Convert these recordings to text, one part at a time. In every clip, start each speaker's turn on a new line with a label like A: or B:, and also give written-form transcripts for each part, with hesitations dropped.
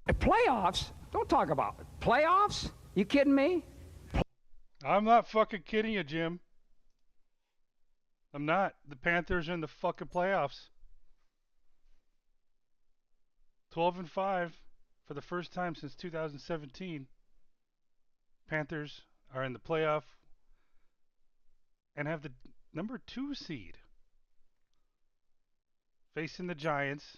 A: Playoffs? Don't talk about it. Playoffs? You kidding me?
B: I'm not fucking kidding you, Jim. I'm not. The Panthers are in the fucking playoffs. 12-5 for the first time since 2017. Panthers are in the playoff and have the number 2 seed facing the Giants,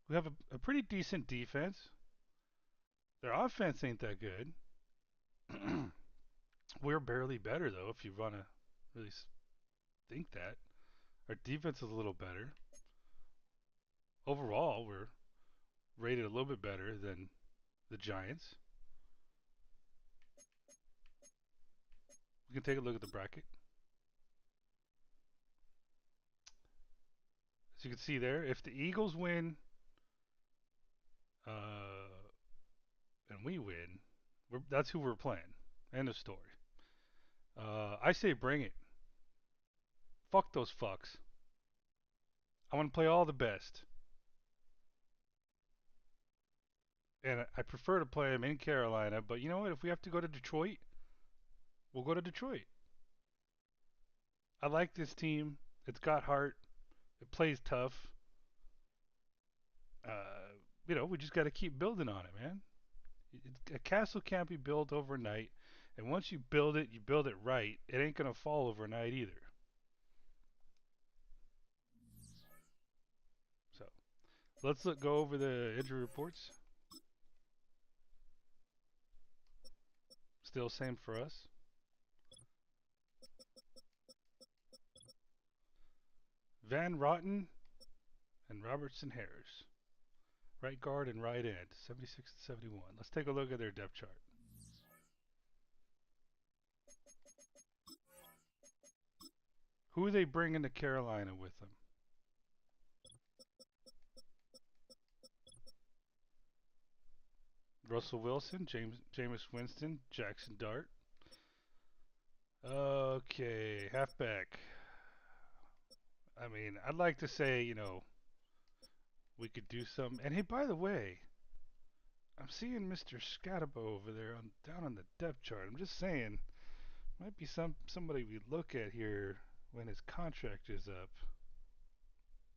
B: who have a pretty decent defense. Their offense ain't that good. We're barely better though, if you want to really think that. Our defense is a little better. Overall, we're rated a little bit better than the Giants. We can take a look at the bracket. As you can see there, if the Eagles win uh, and we win, that's who we're playing. End of story. I say bring it. Fuck those fucks. I want to play all the best. And I prefer to play them in Carolina, but you know what? If we have to go to Detroit, we'll go to Detroit. I like this team. It's got heart. It plays tough. Uh, we just got to keep building on it, man. A castle can't be built overnight, and once you build it right. It ain't gonna fall overnight either. So go over the injury reports. Still same for us. Van Rotten and Robertson Harris, right guard and right end, 76 to 71. Let's take a look at their depth chart. Who are they bringing to Carolina with them? Russell Wilson, Jameis Winston, Jackson Dart. Okay, halfback. I mean, I'd like to say, we could do some. And hey, by the way, I'm seeing Mr. Scatabo over there down on the depth chart. I'm just saying, might be somebody we look at here when his contract is up.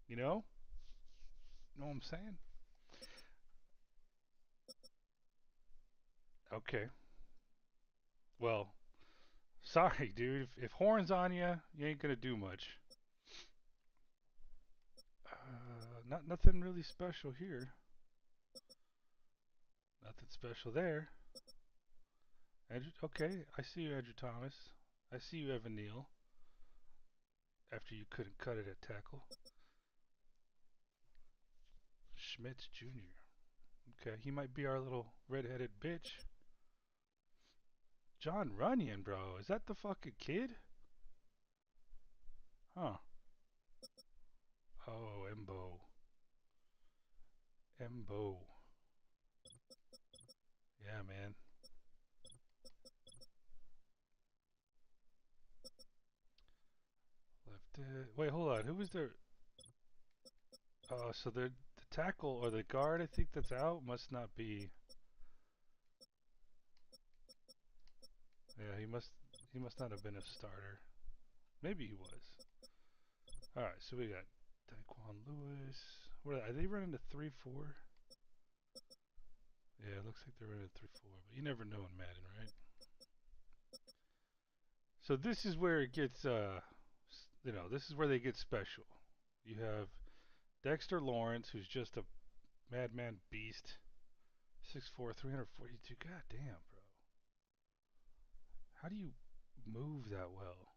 B: You know what I'm saying? Okay. Well, sorry, dude. If horns on you ain't gonna do much. Not nothing really special here. Nothing special there. Andrew, okay, I see you, Andrew Thomas. I see you, Evan Neal. After you couldn't cut it at tackle, Schmitz Jr. Okay, he might be our little red-headed bitch. John Runyon, bro. Is that the fucking kid? Huh. Oh, Embo. Embo. Yeah, man. Left it. Wait, hold on. Who was their? So the tackle or the guard, I think that's out. Must not be. Yeah, he must not have been a starter. Maybe he was. All right, so we got Daquan Lewis. What are they running to 3-4? Yeah, it looks like they're running 3-4, but you never know in Madden, right? So this is where it gets, this is where they get special. You have Dexter Lawrence, who's just a madman beast, 6'4", 342. God damn, bro. How do you move that well?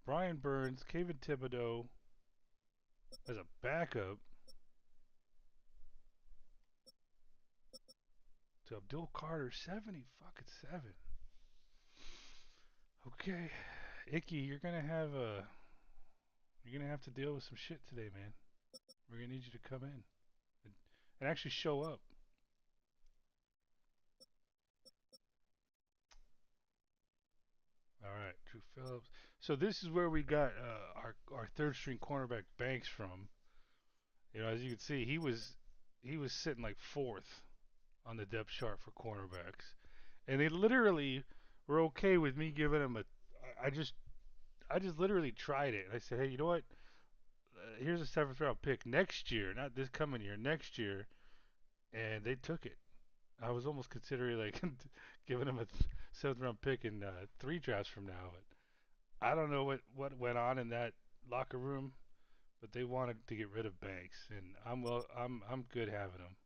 B: Brian Burns, Kevin Thibodeau as a backup to Abdul Carter, 70 fucking 7. Okay, Icky, you're gonna have to deal with some shit today, man. We're gonna need you to come in and actually show up. All right, Drew Phillips. So this is where we got our third string cornerback Banks from. You know, as you can see, he was sitting like 4th on the depth chart for cornerbacks, and they literally were okay with me giving him a. I just literally tried it. I said, hey, you know what? Here's a 7th round pick next year, not this coming year, next year, and they took it. I was almost considering like giving him a 7th round pick in 3 drafts from now, but I don't know what went on in that locker room, but they wanted to get rid of Banks, and I'm good having him.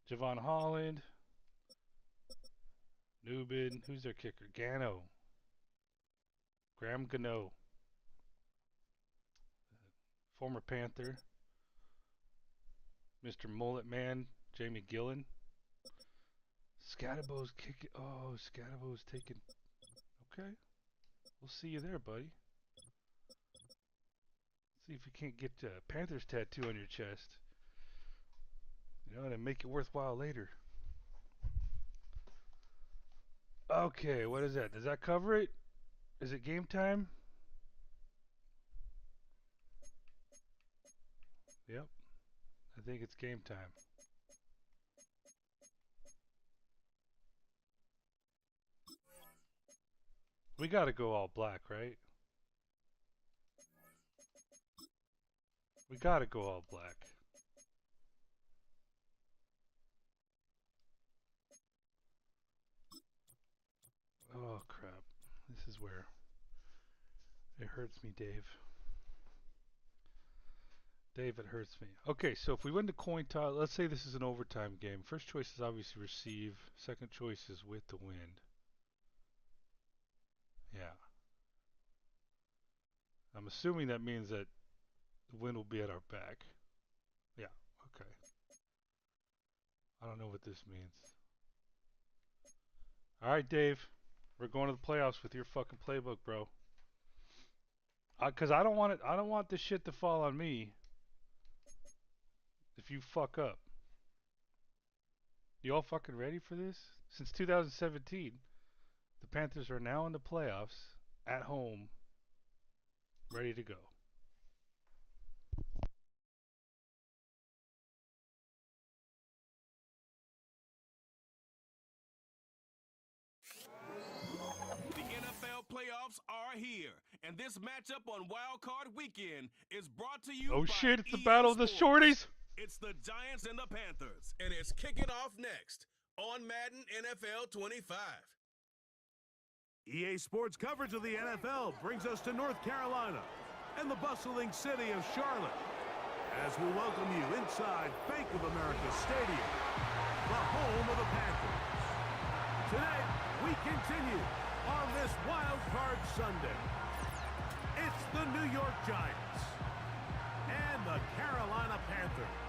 B: Javon Holland, Newbin, who's their kicker? Graham Gano, former Panther, Mr. Mullet Man, Jamie Gillen. Scadabo's kicking. Oh, Scadabo's taking. Okay, we'll see you there, buddy. See if you can't get a Panthers tattoo on your chest. You know, and make it worthwhile later. Okay, what is that? Does that cover it? Is it game time? Yep. I think it's game time. We gotta go all black, right? We gotta go all black. Oh, crap. This is where it hurts me, Dave. Dave, it hurts me. Okay, so if we win the coin toss, let's say this is an overtime game. First choice is obviously receive. Second choice is with the wind. Yeah. I'm assuming that means that the wind will be at our back. Yeah, okay. I don't know what this means. Alright, Dave. We're going to the playoffs with your fucking playbook, bro. Cause I don't want this shit to fall on me if you fuck up. You all fucking ready for this? Since 2017, the Panthers are now in the playoffs, at home, ready to go.
C: The NFL playoffs are here, and this matchup on Wild Card Weekend is brought to you
B: Oh
C: by
B: shit, it's the
C: EA
B: battle of the
C: Sports.
B: shorties!
C: It's the Giants and the Panthers, and it's kicking off next on Madden NFL 25.
D: EA Sports coverage of the NFL brings us to North Carolina and the bustling city of Charlotte as we welcome you inside Bank of America Stadium, the home of the Panthers. Today, we continue on this Wild Card Sunday. It's the New York Giants and the Carolina Panthers.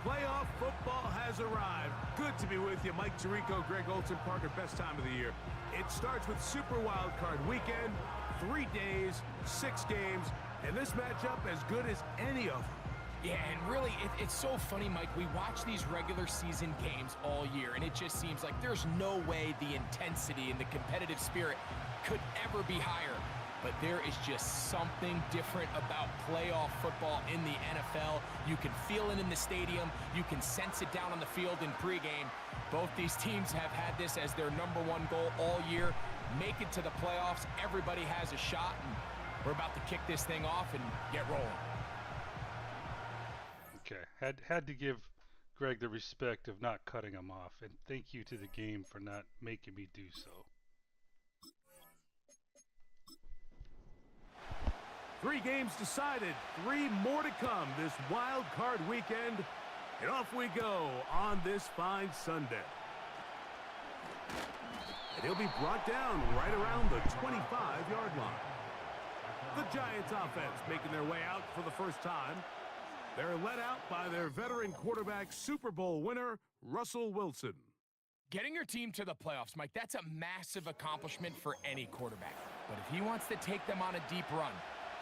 D: Playoff football has arrived. Good to be with you. Mike Tirico, Greg Olson, Parker, best time of the year. It starts with Super Wild Card Weekend, 3 days, 6 games, and this matchup as good as any of them.
E: Yeah, and really, it's so funny, Mike. We watch these regular season games all year, and it just seems like there's no way the intensity and the competitive spirit could ever be higher. But there is just something different about playoff football in the NFL. You can feel it in the stadium. You can sense it down on the field in pregame. Both these teams have had this as their #1 goal all year. Make it to the playoffs. Everybody has a shot, and we're about to kick this thing off and get rolling.
B: Okay, had to give Greg the respect of not cutting him off, and thank you to the game for not making me do so.
D: 3 games decided, 3 more to come this Wild Card Weekend, and off we go on this fine Sunday. And he'll be brought down right around the 25-yard line. The Giants offense making their way out for the first time. They're led out by their veteran quarterback, Super Bowl winner, Russell Wilson.
E: Getting your team to the playoffs, Mike, that's a massive accomplishment for any quarterback. But if he wants to take them on a deep run,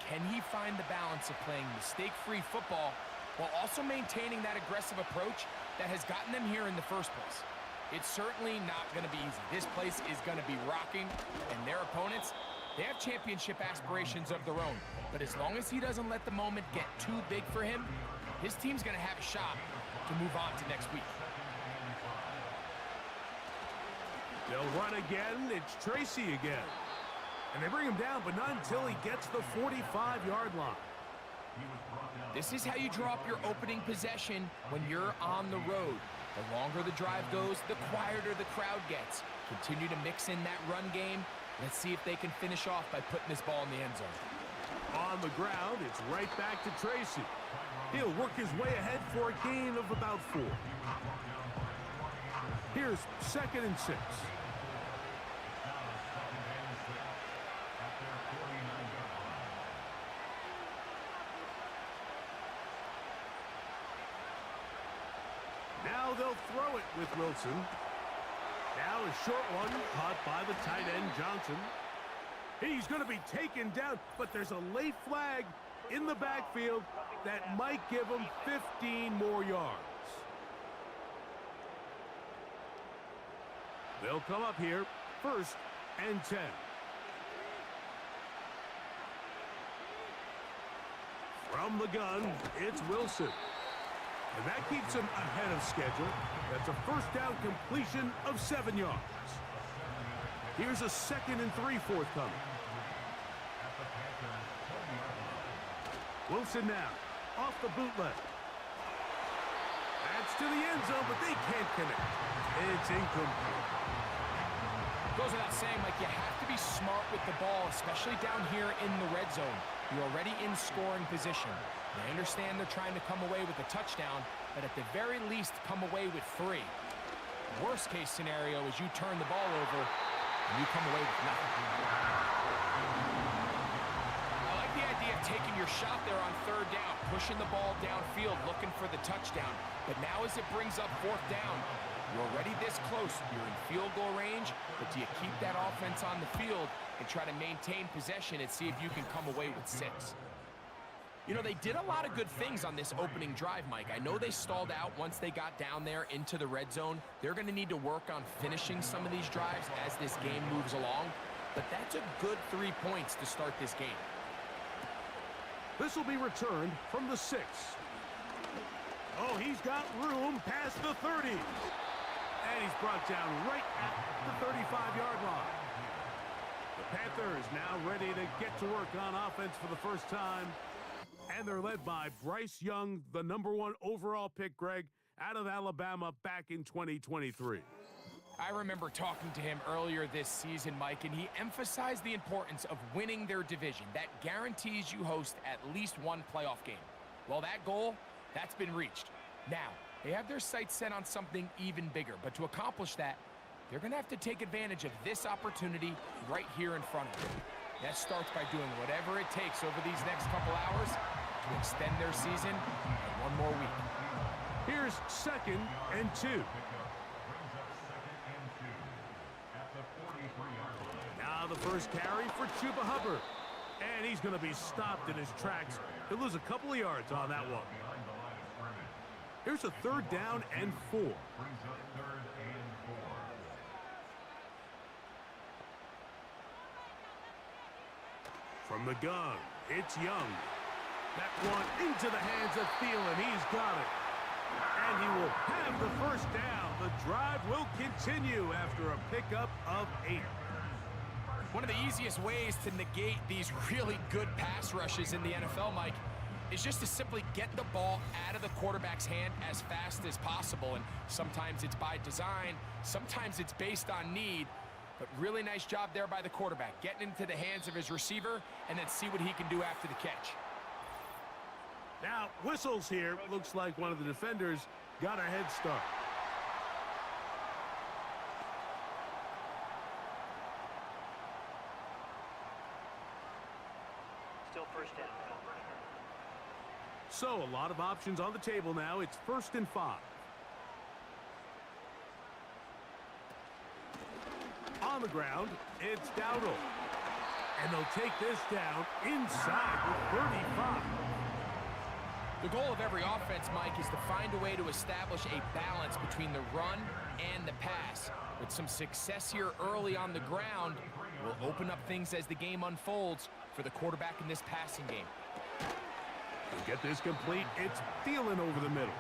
E: can he find the balance of playing mistake-free football while also maintaining that aggressive approach that has gotten them here in the first place? It's certainly not going to be easy. This place is going to be rocking, and their opponents, They have championship aspirations of their own, but as long as he doesn't let the moment get too big for him, his team's going to have a shot to move on to next week.
D: They'll run again. It's Tracy again. And they bring him down, but not until he gets the 45-yard line.
E: This is how you draw up your opening possession when you're on the road. The longer the drive goes, the quieter the crowd gets. Continue to mix in that run game. Let's see if they can finish off by putting this ball in the end zone.
D: On the ground, it's right back to Tracy. He'll work his way ahead for a gain of about 4. Here's 2nd and 6. Now they'll throw it with Wilson. Now a short one caught by the tight end Johnson. He's going to be taken down, but there's a late flag in the backfield that might give him 15 more yards. They'll come up here, 1st and 10. From the gun, it's Wilson. And that keeps him ahead of schedule. That's a 1st down completion of 7 yards. Here's a 2nd and 3 forthcoming. Wilson now, off the bootleg. That's to the end zone, but they can't connect. It's incomplete.
E: Goes without saying, Mike, you have to be smart with the ball, especially down here in the red zone. You're already in scoring position. I understand they're trying to come away with a touchdown, but at the very least, come away with 3. Worst case scenario is you turn the ball over and you come away with nothing. I like the idea of taking your shot there on 3rd down, pushing the ball downfield, looking for the touchdown. But now as it brings up 4th down, you're already this close. You're in field goal range, but do you keep that offense on the field and try to maintain possession and see if you can come away with 6? You know, they did a lot of good things on this opening drive, Mike. I know they stalled out once they got down there into the red zone. They're going to need to work on finishing some of these drives as this game moves along. But that's a good 3 points to start this game.
D: This will be returned from the 6. Oh, he's got room past the 30. And he's brought down right at the 35-yard line. The Panthers now ready to get to work on offense for the first time. And they're led by Bryce Young, the #1 overall pick, Greg, out of Alabama back in 2023.
E: I remember talking to him earlier this season, Mike, and he emphasized the importance of winning their division. That guarantees you host at least 1 playoff game. Well, that goal, that's been reached. Now, they have their sights set on something even bigger, but to accomplish that, they're going to have to take advantage of this opportunity right here in front of them. That starts by doing whatever it takes over these next couple hours to extend their season by 1 more week.
D: Here's 2nd and 2. Now the first carry for Chuba Hubbard. And he's going to be stopped in his tracks. He'll lose a couple of yards on that one. Here's a 3rd down and 4. From the gun, it's Young. That one into the hands of Thielen. He's got it. And he will have the 1st down. The drive will continue after a pickup of 8.
E: One of the easiest ways to negate these really good pass rushes in the NFL, Mike, is just to simply get the ball out of the quarterback's hand as fast as possible. And sometimes it's by design, sometimes it's based on need. But really nice job there by the quarterback, getting into the hands of his receiver and then see what he can do after the catch.
D: Now, whistles here. Looks like one of the defenders got a head start.
F: Still 1st down.
D: So, a lot of options on the table now. It's 1st and 5. On the ground, it's Dowdle. And they'll take this down inside the 35.
E: The goal of every offense, Mike, is to find a way to establish a balance between the run and the pass. With some success here early on the ground, will open up things as the game unfolds for the quarterback in this passing game.
D: To get this complete, it's Thielen over the middle.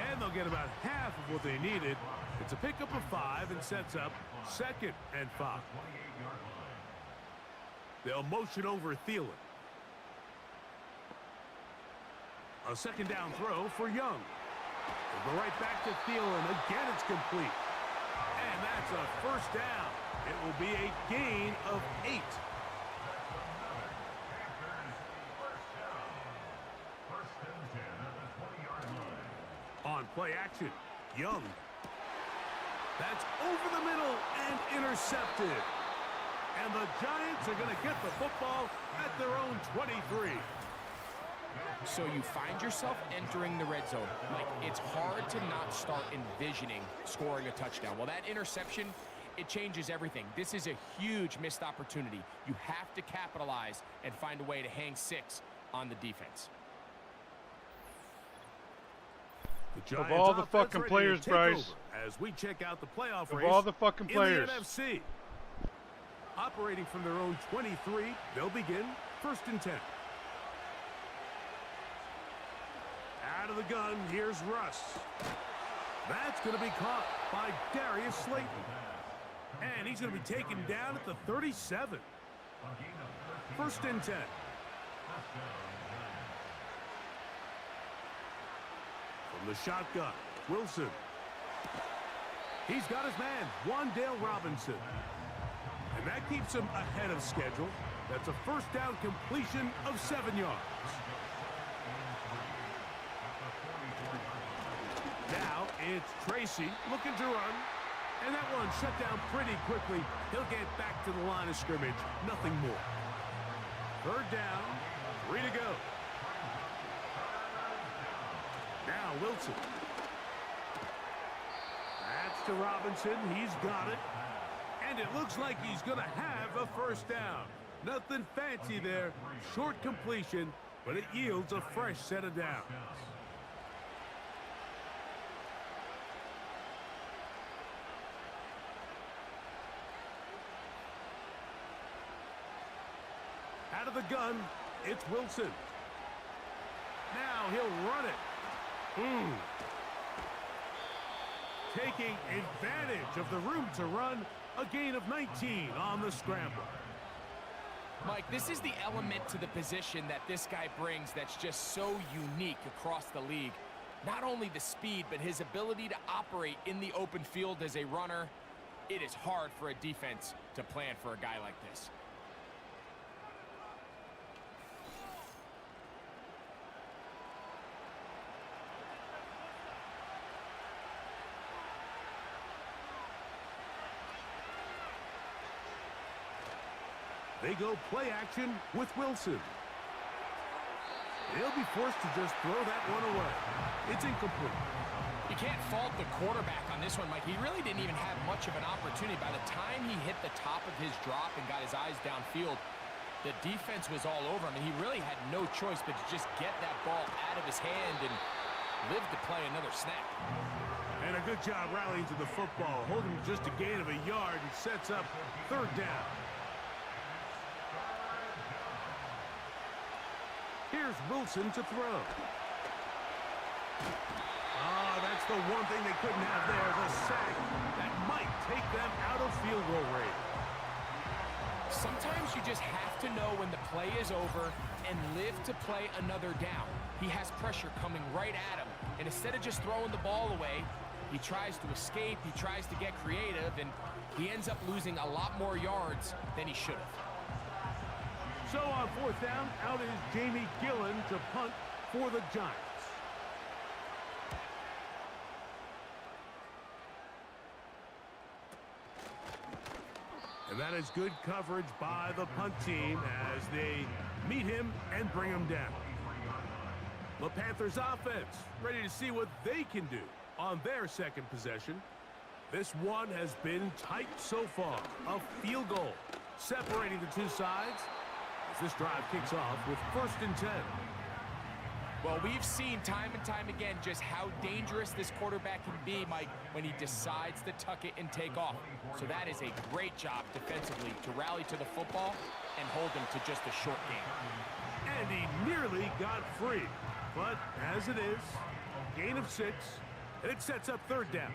D: And they'll get about half of what they needed. It's a pickup of 5 and sets up 2nd and 5. They'll motion over Thielen. A 2nd down throw for Young. They'll go right back to Thielen. Again, it's complete. And that's a 1st down. It will be a gain of 8. On play action, Young. That's over the middle and intercepted. And the Giants are going to get the football at their own 23.
E: So you find yourself entering the red zone. Like, it's hard to not start envisioning scoring a touchdown. Well, that interception, it changes everything. This is a huge missed opportunity. You have to capitalize and find a way to hang 6 on the defense.
B: Of all the fucking players, Bryce.
D: As we check out the playoff
B: Of
D: race
B: all the fucking players.
D: in the NFC. Operating from their own 23, they'll begin 1st and 10. Out of the gun, here's Russ. That's going to be caught by Darius Slayton. And he's going to be taken down at the 37. 1st and 10. From the shotgun, Wilson. He's got his man, Wan'Dale Robinson. And that keeps him ahead of schedule. That's a 1st down completion of 7 yards. Now it's Tracy looking to run. And that one shut down pretty quickly. He'll get back to the line of scrimmage. Nothing more. 3rd down, 3 to go. Now Wilson. That's to Robinson. He's got it. And it looks like he's going to have a 1st down. Nothing fancy there. Short completion, but it yields a fresh set of downs. Out of the gun, it's Wilson. Now he'll run it. Taking advantage of the room to run, a gain of 19 on the scramble.
E: Mike, this is the element to the position that this guy brings that's just so unique across the league. Not only the speed, but his ability to operate in the open field as a runner. It is hard for a defense to plan for a guy like this.
D: They go play action with Wilson. He'll be forced to just throw that one away. It's incomplete.
E: You can't fault the quarterback on this one, Mike. He really didn't even have much of an opportunity. By the time he hit the top of his drop and got his eyes downfield, the defense was all over him, and he really had no choice but to just get that ball out of his hand and live to play another snap.
D: And a good job rallying to the football, holding just a gain of a yard and sets up 3rd down. Here's Wilson to throw. That's the one thing they couldn't have there, the sack that might take them out of field goal range.
E: Sometimes you just have to know when the play is over and live to play another down. He has pressure coming right at him, and instead of just throwing the ball away, he tries to escape, he tries to get creative, and he ends up losing a lot more yards than he should have.
D: So on 4th down, out is Jamie Gillen to punt for the Giants. And that is good coverage by the punt team as they meet him and bring him down. The Panthers offense ready to see what they can do on their 2nd possession. This one has been tight so far. A field goal separating the two sides. This drive kicks off with 1st and 10.
E: Well, we've seen time and time again just how dangerous this quarterback can be, Mike, when he decides to tuck it and take off. So that is a great job defensively to rally to the football and hold him to just a short game.
D: And he nearly got free. But as it is, gain of 6, and it sets up third down.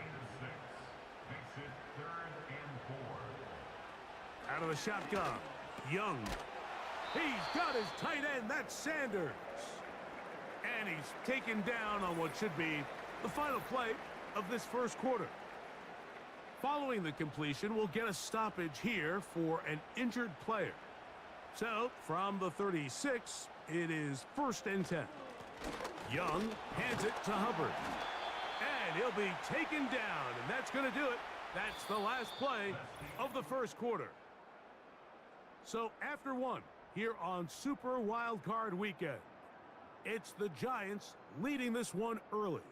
D: Out of the shotgun, Young. He's got his tight end, that's Sanders. And he's taken down on what should be the final play of this first quarter. Following the completion, we'll get a stoppage here for an injured player. So, from the 36, it is 1st and 10. Young hands it to Hubbard. And he'll be taken down, and that's going to do it. That's the last play of the first quarter. So, after one, here on Super Wild Card Weekend, it's the Giants leading this one early.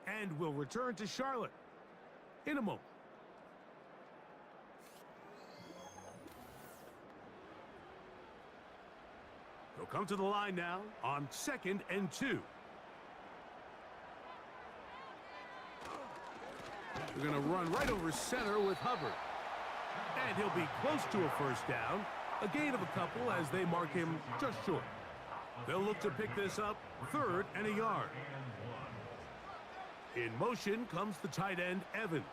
D: And we'll return to Charlotte in a moment. They'll come to the line now on 2nd and 2. They're going to run right over center with Hubbard. And he'll be close to a first down. A gain of a couple as they mark him just short. They'll look to pick this up 3rd and a yard. In motion comes the tight end, Evans.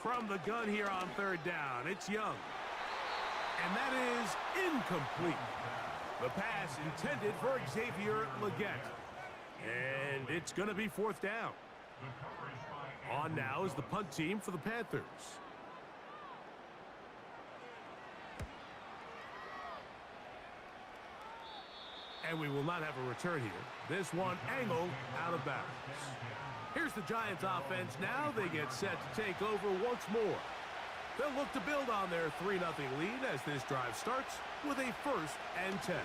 D: From the gun here on 3rd down, it's Young. And that is incomplete. The pass intended for Xavier Legette. And it's going to be 4th down. On now is the punt team for the Panthers. And we will not have a return here. This one angled out of bounds. Here's the Giants offense. Now they get set to take over once more. They'll look to build on their 3-0 lead as this drive starts with a 1st and 10.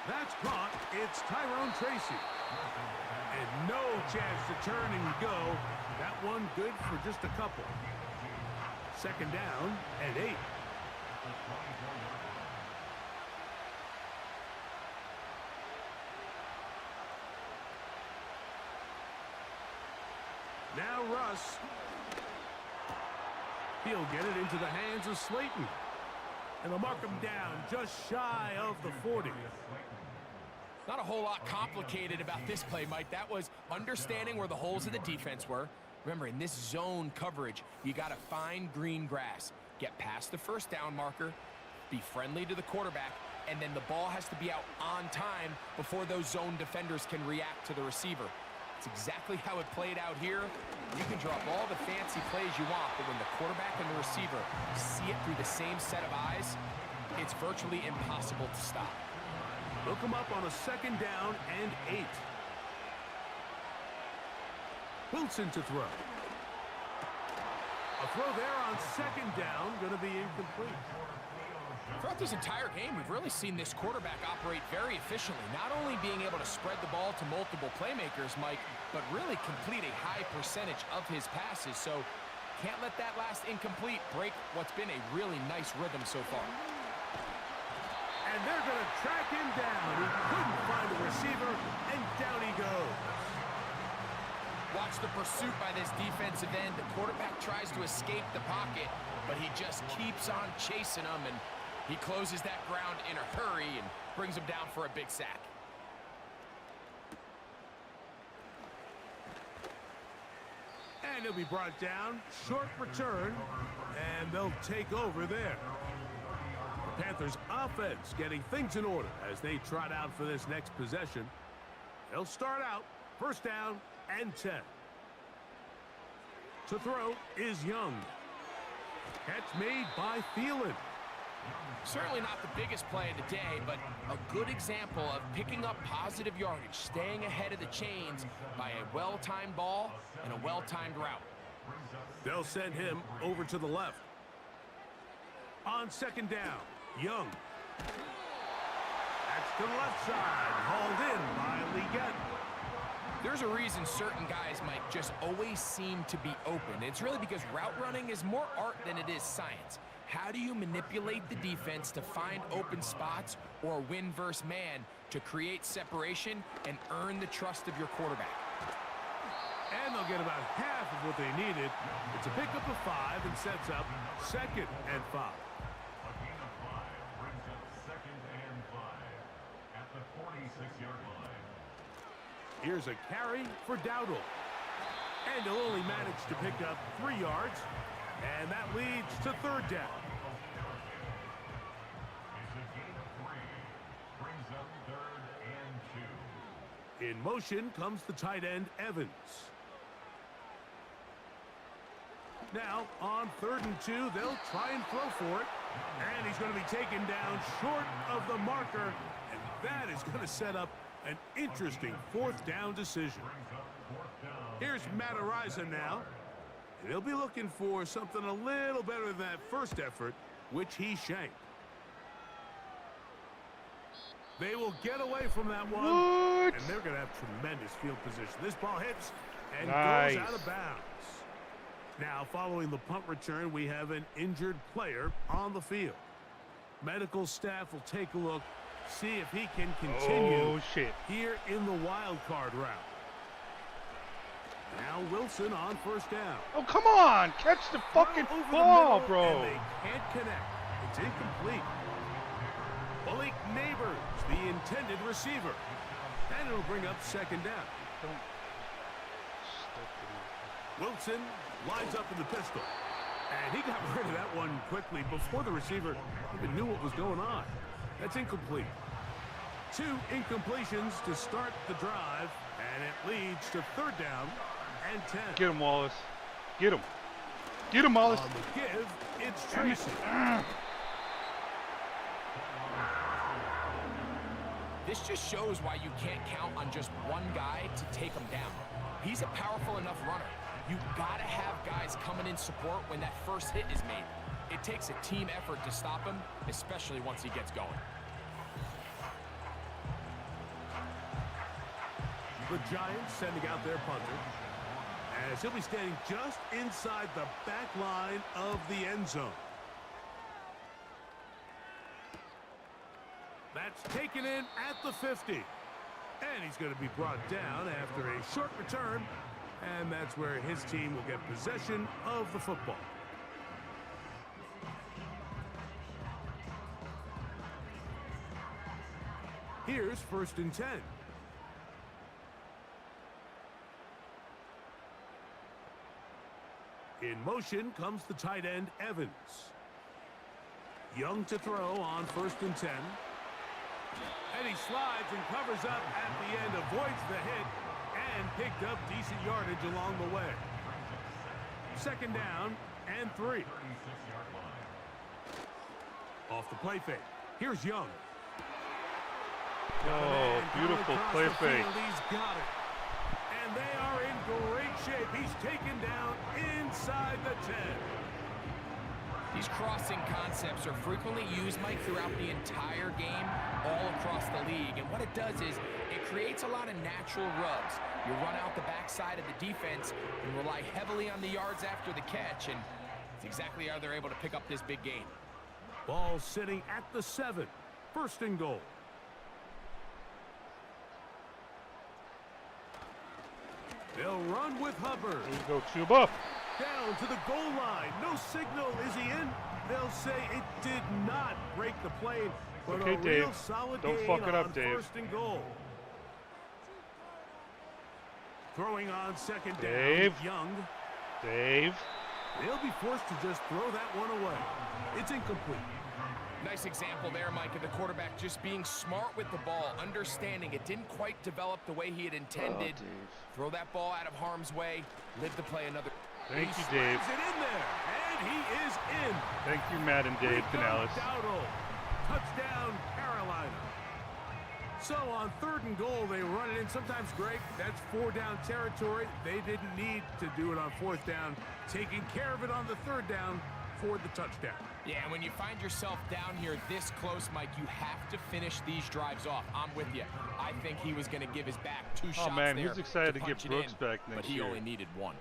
D: That's caught. It's Tyrone Tracy. And no chance to turn and go. That one good for just a couple. 2nd down and 8. Now Russ. He'll get it into the hands of Slayton. And they'll mark him down just shy of the 40.
E: Not a whole lot complicated about this play, Mike. That was understanding where the holes of the defense were. Remember, in this zone coverage, you got to find green grass. Get past the first down marker, be friendly to the quarterback, and then the ball has to be out on time before those zone defenders can react to the receiver. It's exactly how it played out here. You can drop all the fancy plays you want, but when the quarterback and the receiver see it through the same set of eyes, it's virtually impossible to stop.
D: They'll come up on a 2nd down and 8. Wilson to throw. A throw there on 2nd down, going to be incomplete.
E: Throughout this entire game, we've really seen this quarterback operate very efficiently, not only being able to spread the ball to multiple playmakers, Mike, but really complete a high percentage of his passes. So can't let that last incomplete break what's been a really nice rhythm so far.
D: And they're going to track him down. He couldn't find the receiver, and down he goes.
E: Watch the pursuit by this defensive end. The quarterback tries to escape the pocket, but he just keeps on chasing him, and he closes that ground in a hurry and brings him down for a big sack.
D: And he'll be brought down. Short return, and they'll take over there. The Panthers offense getting things in order as they trot out for this next possession. They'll start out 1st down and 10. To throw is Young. Catch made by Thielen.
E: Certainly not the biggest play of the day, but a good example of picking up positive yardage, staying ahead of the chains by a well-timed ball and a well-timed route.
D: They'll send him over to the left. On 2nd down, Young. That's to the left side, hauled in by Legette.
E: There's a reason certain guys, Mike, just always seem to be open. It's really because route running is more art than it is science. How do you manipulate the defense to find open spots or win versus man to create separation and earn the trust of your quarterback?
D: And they'll get about half of what they needed. It's a pickup of 5 and sets up 2nd and 5.
F: A gain of 5 brings up 2nd and 5 at the 46-yard line.
D: Here's a carry for Dowdle. And he'll only manage to pick up 3 yards. And that leads to 3rd down.
F: It's a gain of 3. Brings up 3rd and 2.
D: In motion comes the tight end, Evans. Now, on 3rd and 2, they'll try and throw for it. And he's going to be taken down short of the marker. And that is going to set up an interesting 4th down decision. Here's Matt Ariza now. And he'll be looking for something a little better than that first effort, which he shanked. They will get away from that one.
B: What?
D: And they're going to have tremendous field position. This ball hits and
B: Nice.
D: goes out of bounds. Now, following the punt return, we have an injured player on the field. Medical staff will take a look, see if he can continue
B: Oh, shit.
D: here in the wild card route. Now Wilson on 1st down.
B: Oh, come on. Catch the fucking
D: Over the
B: ball,
D: middle,
B: bro.
D: and they can't connect. It's incomplete. Malik Neighbors, the intended receiver. And it'll bring up 2nd down. Wilson lines up in the pistol. And he got rid of that one quickly before the receiver even knew what was going on. That's incomplete. 2 incompletions to start the drive. And it leads to 3rd down and 10.
B: Get him, Wallace. Get him. Get him, Wallace.
D: On the give, it's Tracy.
E: This just shows why you can't count on just one guy to take him down. He's a powerful enough runner. You gotta have guys coming in support when that first hit is made. It takes a team effort to stop him, especially once he gets going.
D: The Giants sending out their punter, as he'll be standing just inside the back line of the end zone. That's taken in at the 50. And he's going to be brought down after a short return. And that's where his team will get possession of the football. Here's 1st and 10. In motion comes the tight end, Evans. Young to throw on 1st and 10. And he slides and covers up at the end, avoids the hit, and picked up decent yardage along the way. 2nd down and 3. Off the play fake. Here's Young.
B: Oh, beautiful play fake.
D: He's got it. And they are in great shape. He's taken down inside the 10.
E: These crossing concepts are frequently used, Mike, throughout the entire game, all across the league. And what it does is it creates a lot of natural rubs. You run out the backside of the defense and rely heavily on the yards after the catch, and it's exactly how they're able to pick up this big gain.
D: Ball sitting at the 7. 1st and goal. They'll run with Hubbard.
B: There you go, Chuba.
D: Down to the goal line. No signal. Is he in? They'll say it did not break the plane. But
B: Okay,
D: a real
B: Dave.
D: solid
B: Don't
D: gain
B: fuck it up,
D: on
B: Dave.
D: 1st and goal. Throwing on 2nd down.
B: Dave.
D: Young.
B: Dave.
D: They'll be forced to just throw that one away. It's incomplete.
E: Nice example there, Mike, of the quarterback just being smart with the ball, understanding it didn't quite develop the way he had intended. Throw that ball out of harm's way, live to play another.
B: Thank
D: He
B: you, Dave.
D: slams it in there, and he is in.
B: Thank you, Madden Dave Canales.
D: Dowdle. Touchdown, Carolina. So on 3rd and goal, they run it in. Sometimes, Greg, that's 4-down territory. They didn't need to do it on 4th down. Taking care of it on the 3rd down for the touchdown.
E: Yeah, and when you find yourself down here this close, Mike, you have to finish these drives off. I'm with you. I think he was going to give his back 2 shots
B: Oh, man,
E: there
B: he's excited to get
E: punch it
B: Brooks
E: in,
B: back
E: but
B: next
E: he
B: year.
E: only needed 1.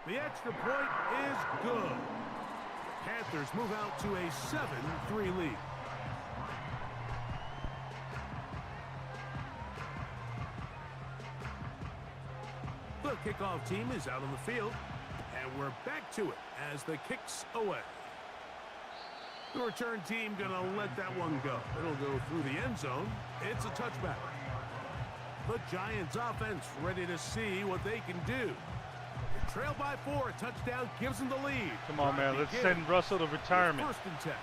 D: The extra point is good. Panthers move out to a 7-3 lead. The kickoff team is out on the field, and we're back to it as the kick's away. The return team gonna let that one go. It'll go through the end zone. It's a touchback. The Giants offense ready to see what they can do. Trail by 4, a touchdown gives them the lead.
B: Come on, man, let's send Russell to retirement.
D: First and 10.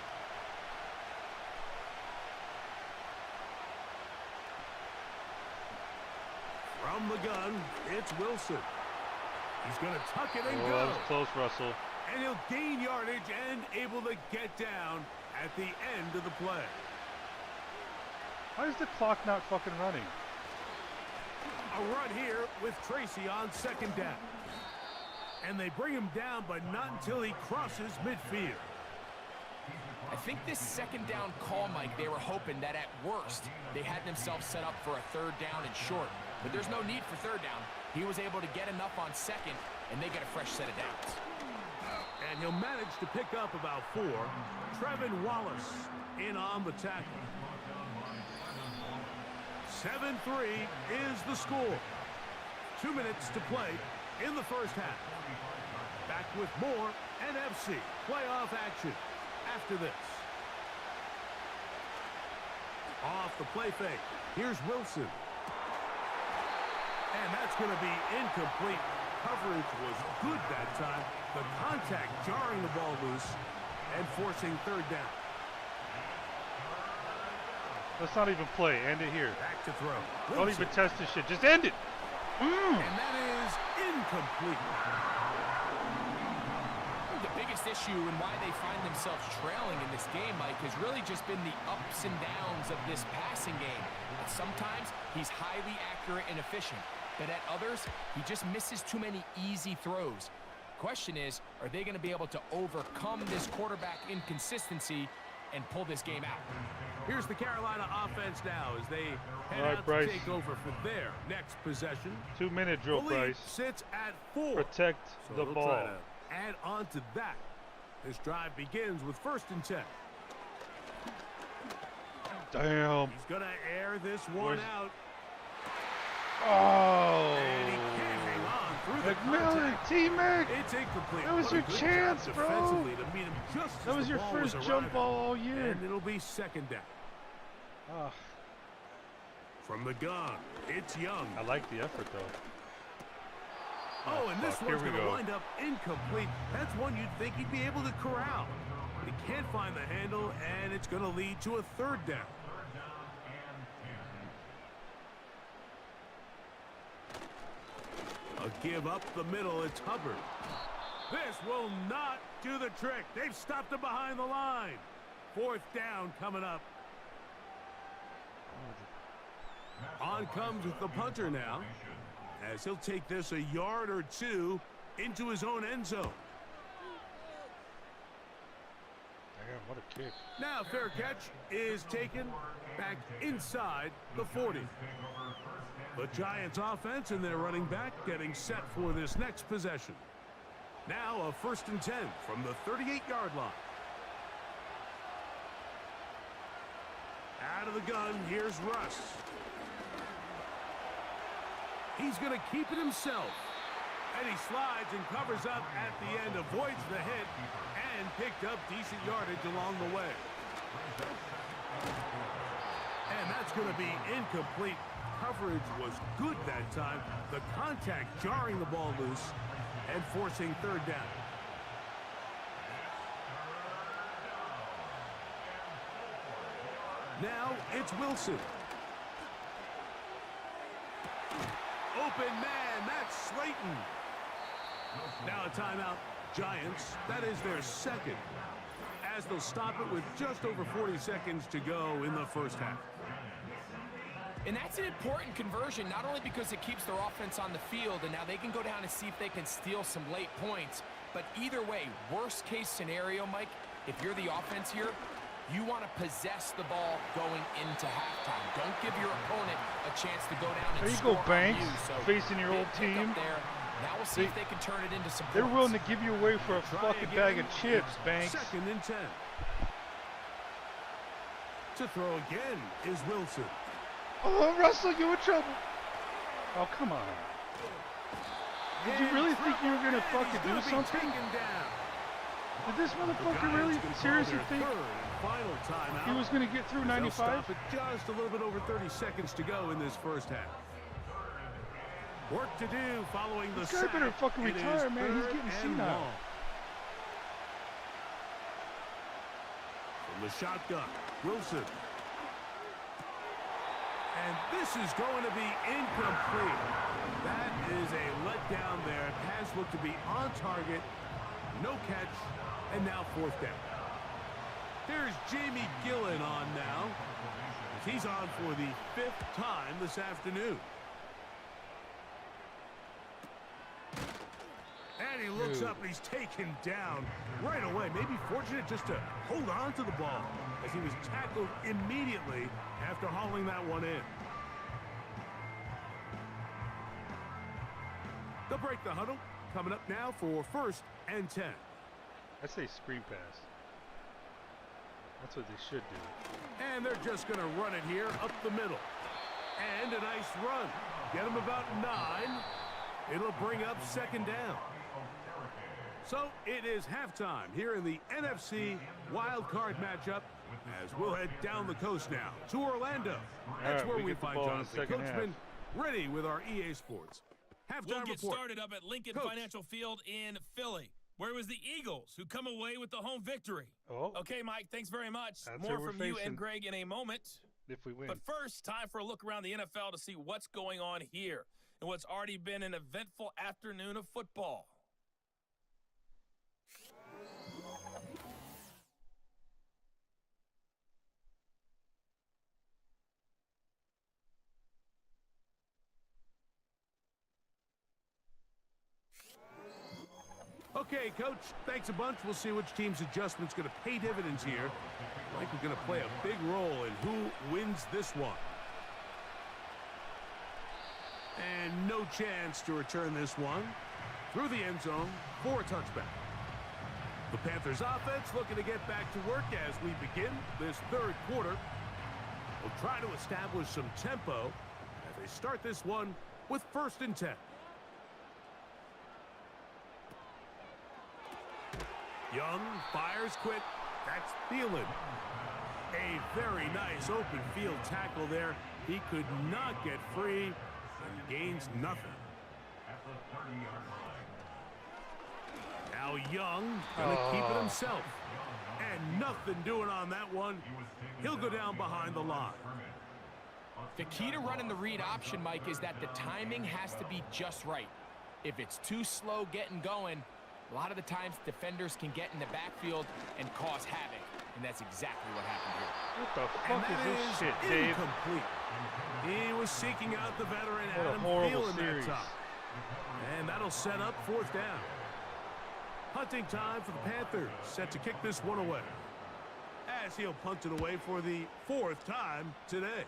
D: From the gun, it's Wilson. He's going to tuck it and
B: Oh,
D: go.
B: that was close, Russell.
D: And he'll gain yardage and able to get down at the end of the play.
B: Why is the clock not fucking running?
D: A run here with Tracy on second down. And they bring him down, but not until he crosses midfield.
E: I think this second down call, Mike, they were hoping that at worst they had themselves set up for a third down and short. But there's no need for third down. He was able to get enough on second, and they get a fresh set of downs.
D: And he'll manage to pick up about 4. Trevin Wallace in on the tackle. 7-3 is the score. 2 minutes to play in the first half. Back with more NFC playoff action after this. Off the play fake. Here's Wilson. And that's going to be incomplete. Coverage was good that time. The contact jarring the ball loose and forcing third down.
B: Let's not even play. End it here.
D: Back to throw.
B: Don't
D: Wilson.
B: even test this shit. Just end it.
D: And that is incomplete.
E: The biggest issue and why they find themselves trailing in this game, Mike, has really just been the ups and downs of this passing game. And sometimes he's highly accurate and efficient, but at others, he just misses too many easy throws. Question is, are they going to be able to overcome this quarterback inconsistency and pull this game out?
D: Here's the Carolina offense now as they head
B: All right,
D: out
B: Bryce.
D: to take over for their next possession.
B: 2-minute drill,
D: The lead
B: Bryce.
D: sits at 4.
B: Protect
D: So
B: the
D: they'll
B: ball.
D: try to add on to that. This drive begins with 1st and 10.
B: Damn.
D: He's going to air this one out.
B: Oh.
D: And he can't hang on through the
B: McMillan,
D: contact.
B: T-Mac.
D: It's incomplete.
B: That was
D: What a
B: your
D: good
B: chance,
D: job
B: bro.
D: defensively to meet him just
B: That
D: as
B: was
D: the
B: your
D: ball
B: first
D: was
B: jump
D: arriving.
B: ball all year.
D: And it'll be 2nd down.
B: Ah,
D: From the gun, it's Young.
B: I like the effort, though.
D: Oh, and this
B: fuck, here
D: one's
B: we
D: going to
B: go.
D: wind up incomplete. That's one you'd think he'd be able to corral. He can't find the handle, and it's going to lead to a 3rd down. A give up the middle, it's Hubbard. This will not do the trick. They've stopped him behind the line. 4th down coming up. On comes with the punter now, as he'll take this a yard or 2 into his own end zone.
B: Damn, what a kick.
D: Now fair catch is taken back inside the 40. The Giants offense and their running back getting set for this next possession. Now a 1st and 10 from the 38-yard line. Out of the gun, here's Russ. He's going to keep it himself. And he slides and covers up at the end, avoids the hit, and picked up decent yardage along the way. And that's going to be incomplete. Coverage was good that time. The contact jarring the ball loose and forcing 3rd down. Now it's Wilson. Open man, that's Slayton. Now a timeout. Giants, that is their 2nd. As they'll stop it with just over 40 seconds to go in the first half.
E: And that's an important conversion, not only because it keeps their offense on the field, and now they can go down and see if they can steal some late points. But either way, worst case scenario, Mike, if you're the offense here, you want to possess the ball going into halftime. Don't give your opponent a chance to go down and
B: There you go,
E: score on
B: Banks,
E: you. So
B: facing your
E: big
B: old
E: pick up
B: team.
E: there, Now we'll see if they can turn it into some
B: They're
E: points.
B: willing to give you away for a fucking bag of chips, Banks.
D: 2nd and 10. To throw again is Wilson.
B: Oh, Russell, you in trouble. Oh, come on. Did you really think you were going to fucking do something? Did this motherfucker really seriously think he was going to get through 95?
D: Stop it just a little bit over 30 seconds to go in this first half. Work to do following the
B: This guy
D: sack.
B: better fucking
D: It is
B: retire, man. He's
D: 3rd
B: getting
D: and
B: senile.
D: long. From the shotgun, Wilson. And this is going to be incomplete. That is a letdown there. Pass looked to be on target. No catch. And now 4th down. There's Jamie Gillen on now. He's on for the 5th time this afternoon. And he looks up and he's taken down right away. Maybe fortunate just to hold on to the ball as he was tackled immediately after hauling that one in. They'll break the huddle. Coming up now for 1st and 10.
B: I say screen pass. That's what they should do.
D: And they're just going to run it here up the middle. And a nice run. Get him about 9. It'll bring up 2nd down. So it is halftime here in the NFC Wild Card matchup as we'll head down the coast now to Orlando. That's where we find Jonathan Coachman ready with our EA Sports halftime
C: We'll get
D: report.
C: started up at Lincoln
D: Coach.
C: Financial Field in Philly, where it was the Eagles who come away with the home victory.
B: Oh,
C: Okay, Mike, thanks very much.
B: That's
C: More
B: who we're
C: from you
B: facing.
C: and Greg in a moment.
B: if we win.
C: But first, time for a look around the NFL to see what's going on here in what's already been an eventful afternoon of football.
D: Okay, Coach, thanks a bunch. We'll see which team's adjustment's going to pay dividends here. I think we're going to play a big role in who wins this one. And no chance to return this one through the end zone for a touchback. The Panthers offense looking to get back to work as we begin this 3rd quarter. We'll try to establish some tempo as they start this one with 1st and 10. Young fires quick. That's Thielen. A very nice open field tackle there. He could not get free and gains nothing.
F: At the 30-yard line.
D: Now Young gonna keep it himself. And nothing doing on that one. He'll go down behind the line.
E: The key to running the read option, Mike, is that the timing has to be just right. If it's too slow getting going, a lot of the times defenders can get in the backfield and cause havoc. And that's exactly what happened here.
B: What the
D: And
B: fuck is
D: that
B: this
D: is
B: shit, Dave?
D: incomplete. He was seeking out the veteran
B: What a
D: Adam
B: horrible
D: Thielen
B: series.
D: that time. And that'll set up 4th down. Punting time for the Panthers, set to kick this one away. As he'll punt it away for the 4th time today.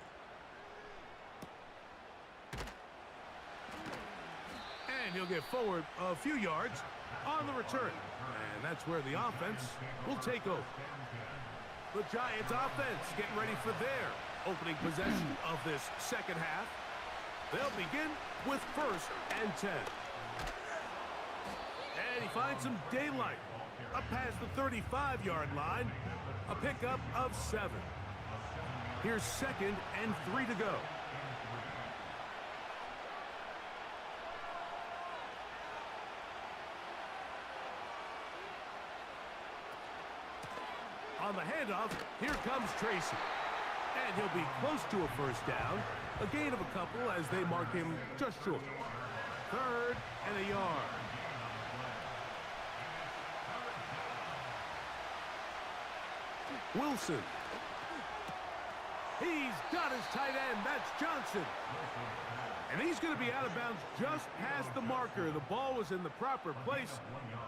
D: And he'll get forward a few yards on the return. And that's where the offense will take over. The Giants offense getting ready for their opening possession of this 2nd half. They'll begin with 1st and 10. And he finds some daylight up past the 35-yard line. A pickup of 7. Here's 2nd and 3 to go. On the handoff, here comes Tracy. And he'll be close to a 1st down. A gain of a couple as they mark him just short. 3rd and a yard. Wilson. He's got his tight end. That's Johnson. And he's going to be out of bounds just past the marker. The ball was in the proper place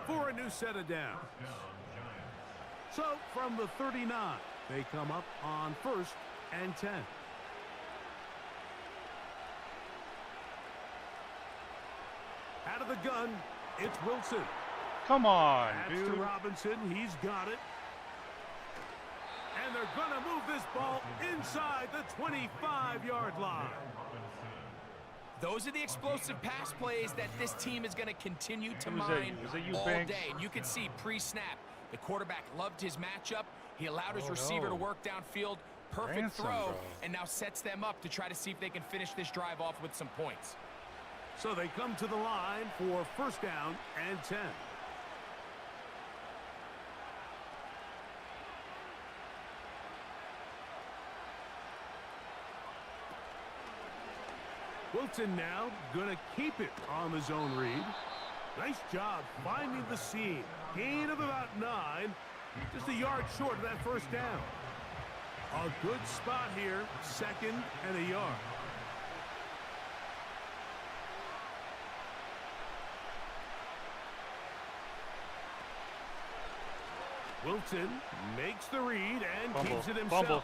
D: for a new set of downs. So from the 39, they come up on 1st and 10. Out of the gun. It's Wilson.
B: Come on,
D: That's to
B: dude.
D: Robinson. He's got it. And they're going to move this ball inside the 25-yard line.
E: Those are the explosive pass plays that this team is going to continue to
B: Was that you?
E: mine
B: Was that you,
E: all
B: Banks?
E: day. And you can see pre-snap, the quarterback loved his matchup. He allowed his receiver to work downfield. Perfect
B: Ransom,
E: throw,
B: bro.
E: and now sets them up to try to see if they can finish this drive off with some points.
D: So they come to the line for first down and 10. Wilson now going to keep it on the zone read. Nice job finding the seam. Gain of about 9. Just a yard short of that first down. A good spot here. Second and a yard. Wilson makes the read and keeps it himself.
B: Fumble.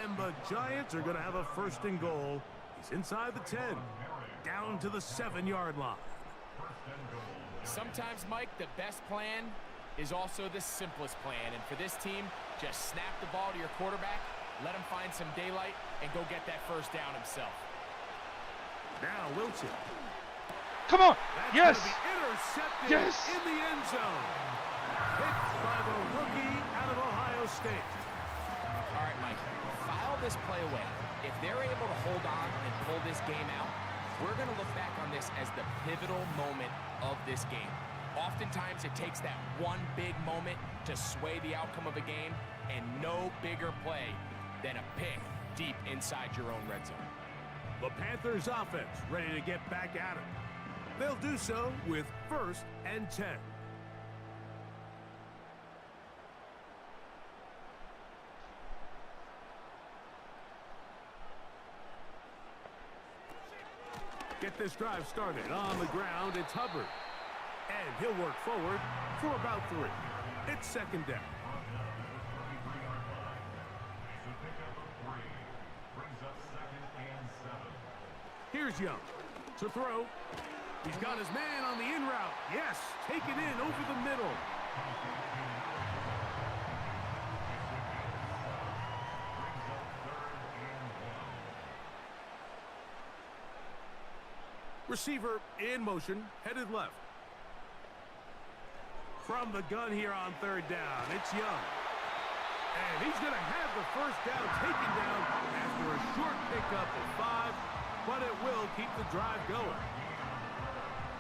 D: And the Giants are going to have a first and goal. He's inside the 10, down to the 7-yard line.
E: Sometimes, Mike, the best plan is also the simplest plan. And for this team, just snap the ball to your quarterback, let him find some daylight, and go get that first down himself.
D: Now Wilson.
B: Come on.
D: That's
B: Yes.
D: gonna be intercepted
B: Yes.
D: in the end zone. Hit by the rookie out of Ohio State.
E: All right, Mike, file this play away. If they're able to hold on and pull this game out, we're going to look back on this as the pivotal moment of this game. Oftentimes, it takes that one big moment to sway the outcome of a game, and no bigger play than a pick deep inside your own red zone.
D: The Panthers offense ready to get back at it. They'll do so with first and 10. Get this drive started. On the ground, it's Hubbard. And he'll work forward for about 3. It's second down. Here's Young to throw. He's got his man on the in route. Yes, taken in over the middle. Receiver in motion, headed left. From the gun here on third down, it's Young. And he's going to have the first down taken down after a short pickup of 5, but it will keep the drive going.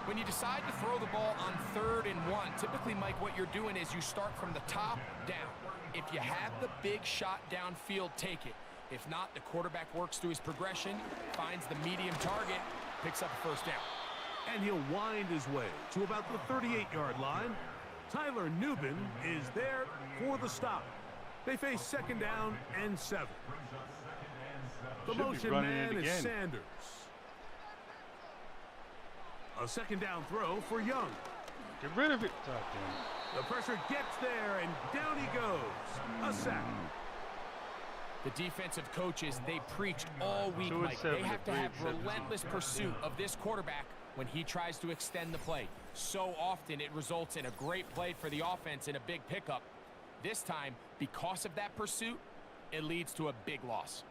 E: When you decide to throw the ball on 3rd and 1, typically, Mike, what you're doing is you start from the top down. If you have the big shot downfield, take it. If not, the quarterback works through his progression, finds the medium target, picks up a first down.
D: And he'll wind his way to about the 38-yard line. Tyler Nubin is there for the stop. They face second down and 7. The
B: Should be
D: motion
B: running
D: man
B: it
D: is
B: again.
D: Sanders. A second down throw for Young.
B: Get rid of it. Oh, damn
D: The pressure gets there, and down he goes. A sack.
E: The defensive coaches, they preached all week,
B: So it's
E: Mike. They
B: 7
E: have
B: to
E: to have
B: 3, 7 to
E: relentless pursuit of this quarterback when he tries to extend the play. So often it results in a great play for the offense and a big pickup. This time, because of that pursuit, it leads to a big loss.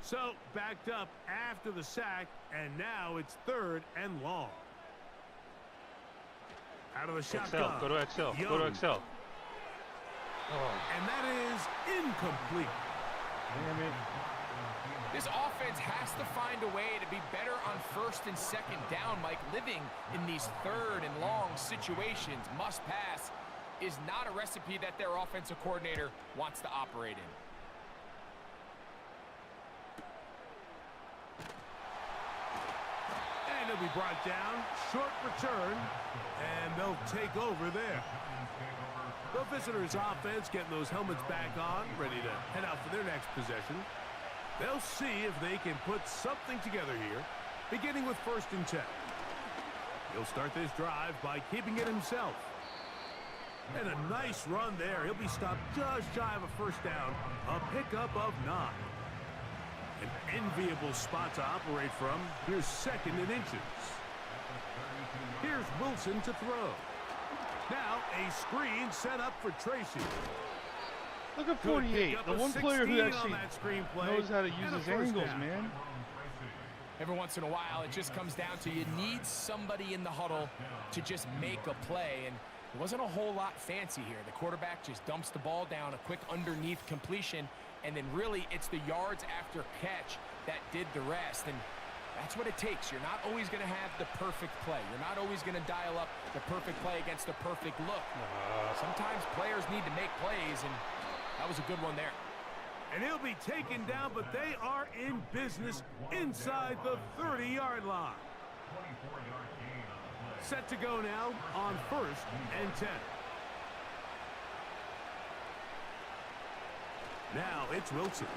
D: So, backed up after the sack, and now it's 3rd and long. Out of the shotgun.
B: XL. Go to XL. Go
D: Young.
B: to XL.
D: And that is incomplete.
B: Damn it.
E: This offense has to find a way to be better on 1st and 2nd down, Mike. Living in these 3rd and long situations, must pass, is not a recipe that their offensive coordinator wants to operate in.
D: And it'll be brought down. Short return. And they'll take over there. The visitors' offense getting those helmets back on, ready to head out for their next possession. They'll see if they can put something together here, beginning with 1st and 10. He'll start this drive by keeping it himself. And a nice run there. He'll be stopped just shy of a first down. A pickup of 9. An enviable spot to operate from. Here's 2nd and inches. Here's Wilson to throw. Now a screen set up for Tracy.
B: Look at
D: Good
B: 48,
D: pickup
B: the
D: of
B: one player
D: 16
B: who
D: on
B: actually
D: that screenplay,
B: knows how to use
D: and a
B: his
D: first
B: angles,
D: down.
B: man.
E: Every once in a while, it just comes down to you need somebody in the huddle to just make a play, and it wasn't a whole lot fancy here. The quarterback just dumps the ball down, a quick underneath completion, and then really it's the yards after catch that did the rest, and that's what it takes. You're not always going to have the perfect play. You're not always going to dial up the perfect play against the perfect look. Sometimes players need to make plays, and that was a good one there.
D: And he'll be taken down, but they are in business inside the 30-yard line. Set to go now on 1st and 10. Now it's Wilson.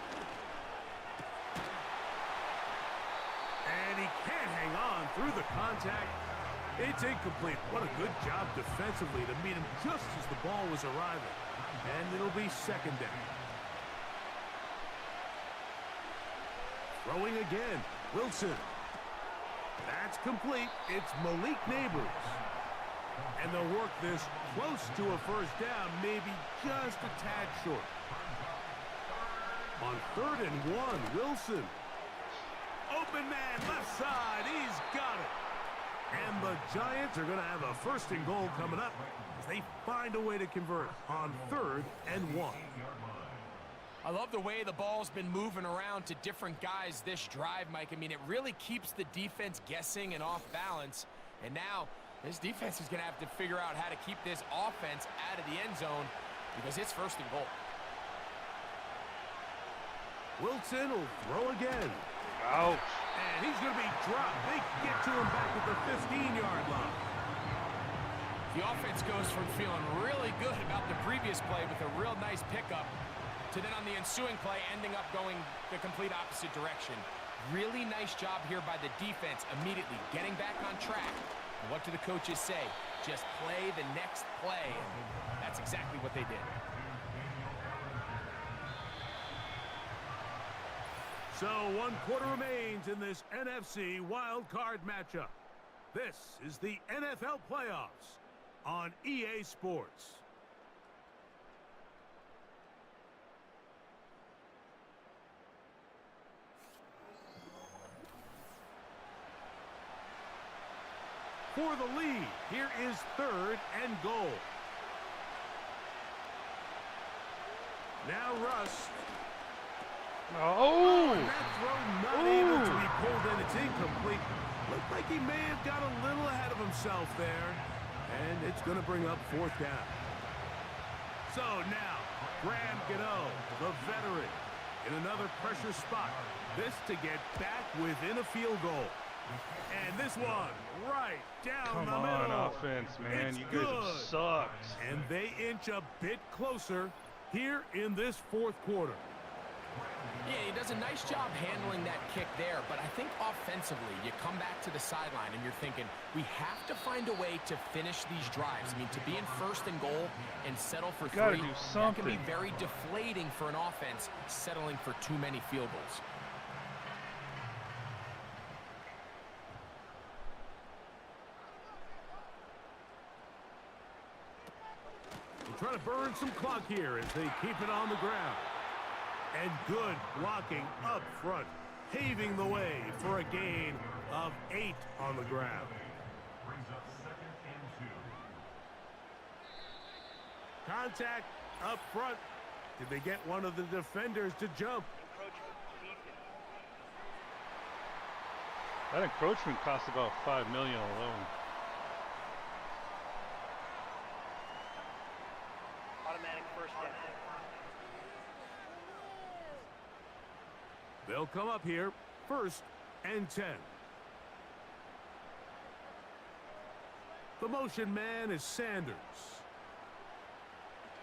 D: And he can't hang on through the contact. It's incomplete. What a good job defensively to meet him just as the ball was arriving. And it'll be 2nd down. Throwing again. Wilson. That's complete. It's Malik Neighbors. And they'll work this close to a first down, maybe just a tad short. On 3rd and 1, Wilson. Open man, left side. He's got it. And the Giants are going to have a 1st and goal coming up as they find a way to convert on 3rd and 1.
E: I love the way the ball's been moving around to different guys this drive, Mike. I mean, it really keeps the defense guessing and off balance. And now this defense is going to have to figure out how to keep this offense out of the end zone because it's 1st and goal. Wilson will throw again.
B: Ouch.
D: And he's going to be dropped. They get to him back at the 15-yard line.
E: The offense goes from feeling really good about the previous play with a real nice pickup to then on the ensuing play ending up going the complete opposite direction. Really nice job here by the defense immediately getting back on track. And what do the coaches say? Just play the next play. And that's exactly what they did.
D: So 1 quarter remains in this NFC wild card matchup. This is the NFL playoffs on EA Sports. For the lead, here is 3rd and goal. Now Russ.
B: Oh!
D: And that throw not able to be pulled in. It's incomplete. Looked like he may have got a little ahead of himself there. And it's going to bring up 4th down. So now, Graham Gano, the veteran, in another pressure spot. This to get back within a field goal. And this one right down the middle.
B: Come on, offense, man.
D: It's
B: You guys have
D: good.
B: sucked.
D: And they inch a bit closer here in this 4th quarter.
E: Yeah, he does a nice job handling that kick there, but I think offensively, you come back to the sideline and you're thinking, we have to find a way to finish these drives. I mean, to be in 1st and goal and settle for 3,
B: Gotta do
E: that can be
B: something.
E: very deflating for an offense settling for too many field goals.
D: They're trying to burn some clock here as they keep it on the ground. And good blocking up front, paving the way for a gain of 8 on the ground.
F: Brings up 2nd and 2.
D: Contact up front. Did they get one of the defenders to jump?
B: That encroachment cost about $5 million alone.
G: Automatic 1st down.
D: They'll come up here, 1st and 10. The motion man is Sanders.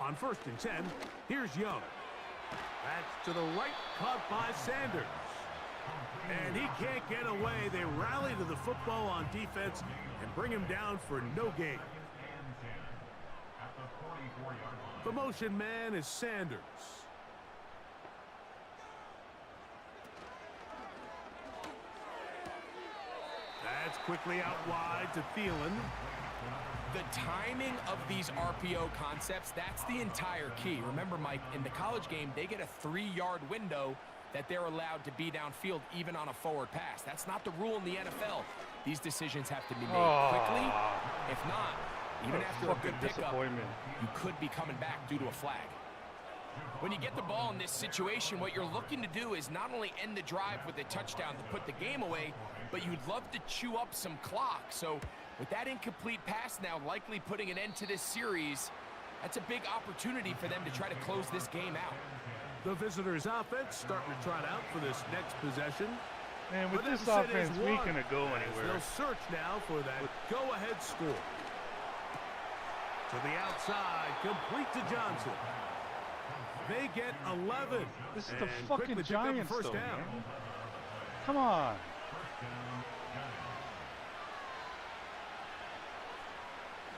D: On 1st and 10, here's Young. That's to the right, caught by Sanders. And he can't get away. They rally to the football on defense and bring him down for no gain.
F: At the 44-yard line.
D: The motion man is Sanders. That's quickly out wide to Thielen.
E: The timing of these RPO concepts, that's the entire key. Remember, Mike, in the college game, they get a 3-yard window that they're allowed to be downfield even on a forward pass. That's not the rule in the NFL. These decisions have to be made quickly. If not, even after a good pickup, you could be coming back due to a flag. When you get the ball in this situation, what you're looking to do is not only end the drive with a touchdown to put the game away, but you'd love to chew up some clock. So with that incomplete pass now likely putting an end to this series, that's a big opportunity for them to try to close this game out.
D: The visitors' offense starting to trot out for this next possession.
B: Man, with
D: But
B: this
D: deficit
B: offense,
D: is
B: we
D: one,
B: can go
D: as
B: anywhere.
D: They'll search now for that go-ahead score. To the outside, complete to Johnson. They get 11.
B: This is the
D: and
B: fucking
D: quickly pick up the
B: Giants,
D: first
B: though,
D: down.
B: man. Come on.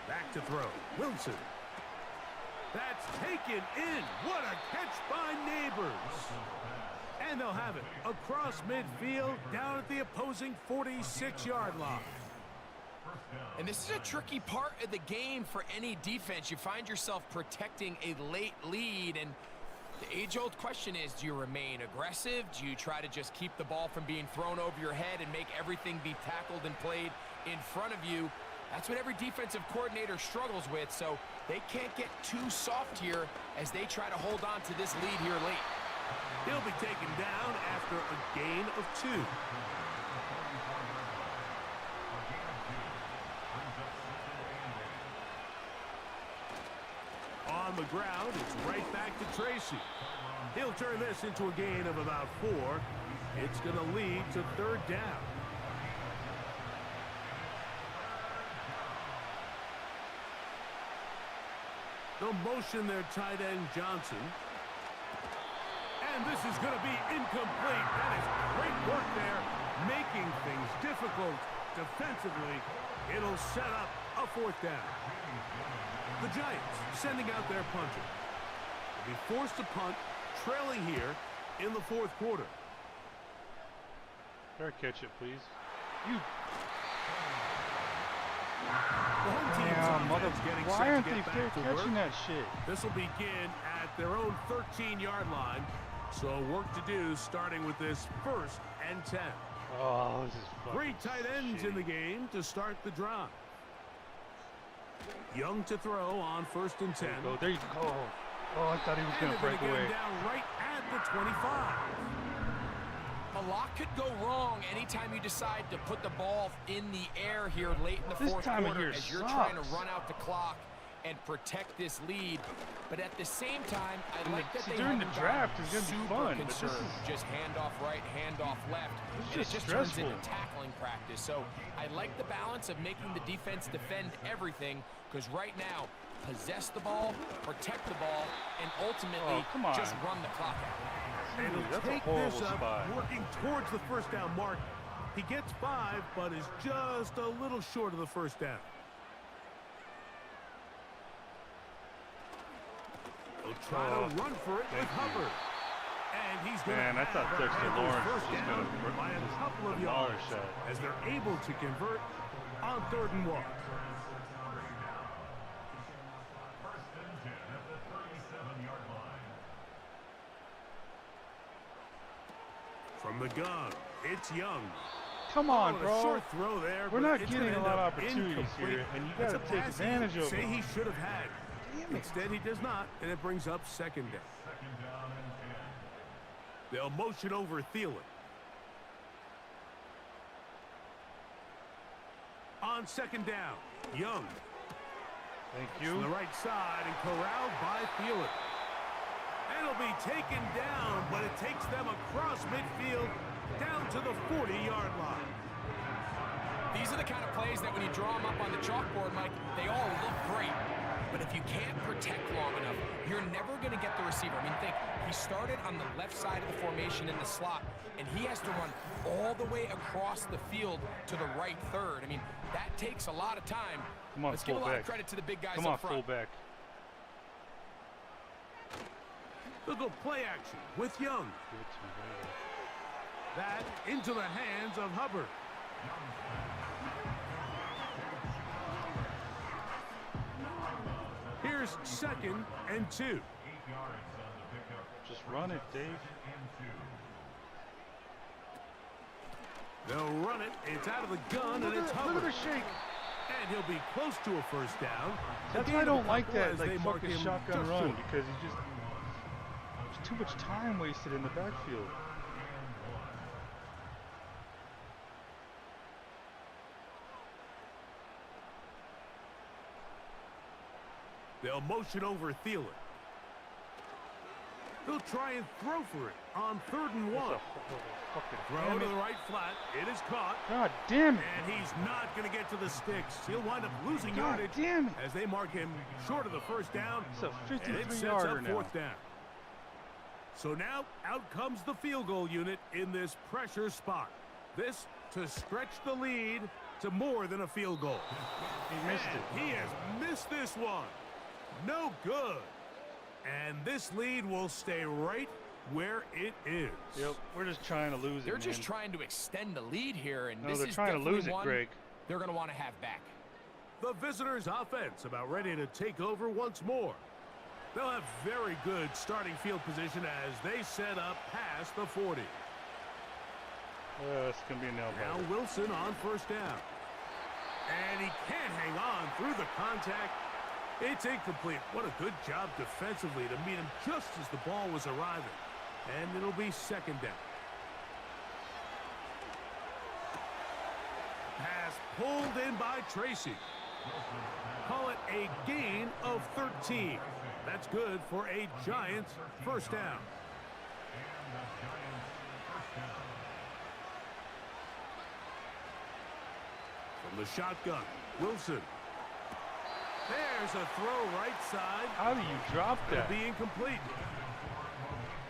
D: Back to throw. Wilson. That's taken in. What a catch by Neighbors. And they'll have it across midfield down at the opposing 46-yard line.
E: And this is a tricky part of the game for any defense. You find yourself protecting a late lead, and the age-old question is, do you remain aggressive? Do you try to just keep the ball from being thrown over your head and make everything be tackled and played in front of you? That's what every defensive coordinator struggles with, so they can't get too soft here as they try to hold on to this lead here late.
D: He'll be taken down after a gain of 2. On the ground, it's right back to Tracy. He'll turn this into a gain of about 4. It's going to lead to 3rd down. They'll motion their tight end Johnson. And this is going to be incomplete. That is great work there, making things difficult defensively. It'll set up a 4th down. The Giants sending out their punter. They'll be forced to punt, trailing here in the 4th quarter.
B: Try to catch it, please.
D: The home team's
B: Damn,
D: offense getting
B: why
D: set
B: aren't
D: to
B: they
D: get back to work.
B: catching that shit?
D: This will begin at their own 13-yard line. So work to do starting with this 1st and 10.
B: Oh, this is fucking
D: 3 tight ends in the game to start the drive. Young to throw on 1st and 10.
B: There you go. Oh, I thought he was
D: And
B: going
D: they're
B: to break
D: get
B: away.
D: him down right at the 25.
E: A lot could go wrong anytime you decide to put the ball in the air here late in the
B: This
E: 4th
B: time of
E: quarter
B: year
E: as you're trying to
B: sucks.
E: run out the clock and protect this lead. But at the same time, I
B: And
E: like that they
B: during the
E: haven't
B: draft
E: gotten
B: is gonna be
E: super
B: fun, but this
E: concerned.
B: is-
E: Just handoff right, handoff left,
B: This is
E: and it
B: just
E: just turns
B: stressful.
E: into tackling practice. So I like the balance of making the defense defend everything, because right now, possess the ball, protect the ball, and ultimately
B: come on.
E: just run the clock out.
D: And he'll
B: That's a
D: take
B: horrible
D: this up,
B: spot.
D: working towards the 1st down mark. He gets 5, but is just a little short of the 1st down. He'll try to run for it with Hubbard. And he's going to
B: Man, I thought
D: have the
B: Dexter
D: Panthers
B: Lawrence
D: first
B: was
D: down
B: gonna
D: by a couple of
B: demolish
D: yards
B: that.
D: as they're able to convert on 3rd and 1.
F: First and 10 at the 37-yard line.
D: From the gun, it's Young.
B: Come on,
D: A
B: bro.
D: short throw there,
B: We're
D: but
B: not
D: it's
B: getting
D: gonna
B: a
D: end
B: lot of
D: up
B: opportunities
D: incomplete.
B: here, and you
D: That's
B: gotta
D: a
B: take
D: pass
B: advantage
D: you
B: of
D: say
B: them.
D: he should have had. Instead, he does not, and it brings up 2nd down.
F: 2nd down and 10.
D: They'll motion over Thielen. On 2nd down, Young.
B: Thank
D: On
B: you.
D: the right side and corralled by Thielen. And it'll be taken down, but it takes them across midfield down to the 40-yard line.
E: These are the kind of plays that when you draw them up on the chalkboard, Mike, they all look great. But if you can't protect long enough, you're never going to get the receiver. I mean, think, he started on the left side of the formation in the slot, and he has to run all the way across the field to the right 3rd. I mean, that takes a lot of time.
B: Come on,
E: Let's give a lot of
B: fullback.
E: credit to the big guys
B: Come on,
E: up front.
B: fullback.
D: They'll go play action with Young.
B: Give it to me. There you go.
D: That into the hands of Hubbard. Here's 2nd and 2.
B: Just run it, Dave.
D: They'll run it. It's out of the gun, and it's Hubbard.
B: Look at the shake.
D: And he'll be close to a first down.
B: That's why I don't like that, like, fucking shotgun run, because there's too much time wasted in the backfield.
D: They'll motion over Thielen. They'll try and throw for it on 3rd and 1. Throw to the right flat. It is caught.
B: God damn it.
D: And he's not going to get to the sticks. He'll wind up losing
B: God
D: yardage
B: damn it.
D: as they mark him short of the first down.
B: It's a
D: And it
B: 53
D: sets
B: yarder
D: up
B: now.
D: 4th down. So now out comes the field goal unit in this pressure spot. This to stretch the lead to more than a field goal.
B: He missed it.
D: He has missed this one. No good. And this lead will stay right where it is.
B: Yep, we're just trying to lose it,
E: They're just
B: man.
E: trying to extend the lead here, and
B: No,
E: this
B: they're
E: is
B: trying to
E: definitely
B: lose it,
E: one
B: Greg.
E: they're going to want to have back.
D: The visitors' offense about ready to take over once more. They'll have very good starting field position as they set up past the 40.
B: It's going to be a nail
D: Now
B: biter.
D: Wilson on first down. And he can't hang on through the contact. It's incomplete. What a good job defensively to meet him just as the ball was arriving. And it'll be 2nd down. Pass pulled in by Tracy. Call it a gain of 13. That's good for a Giants first down. From the shotgun, Wilson. There's a throw right side.
B: How do you drop
D: It'll
B: that?
D: be incomplete.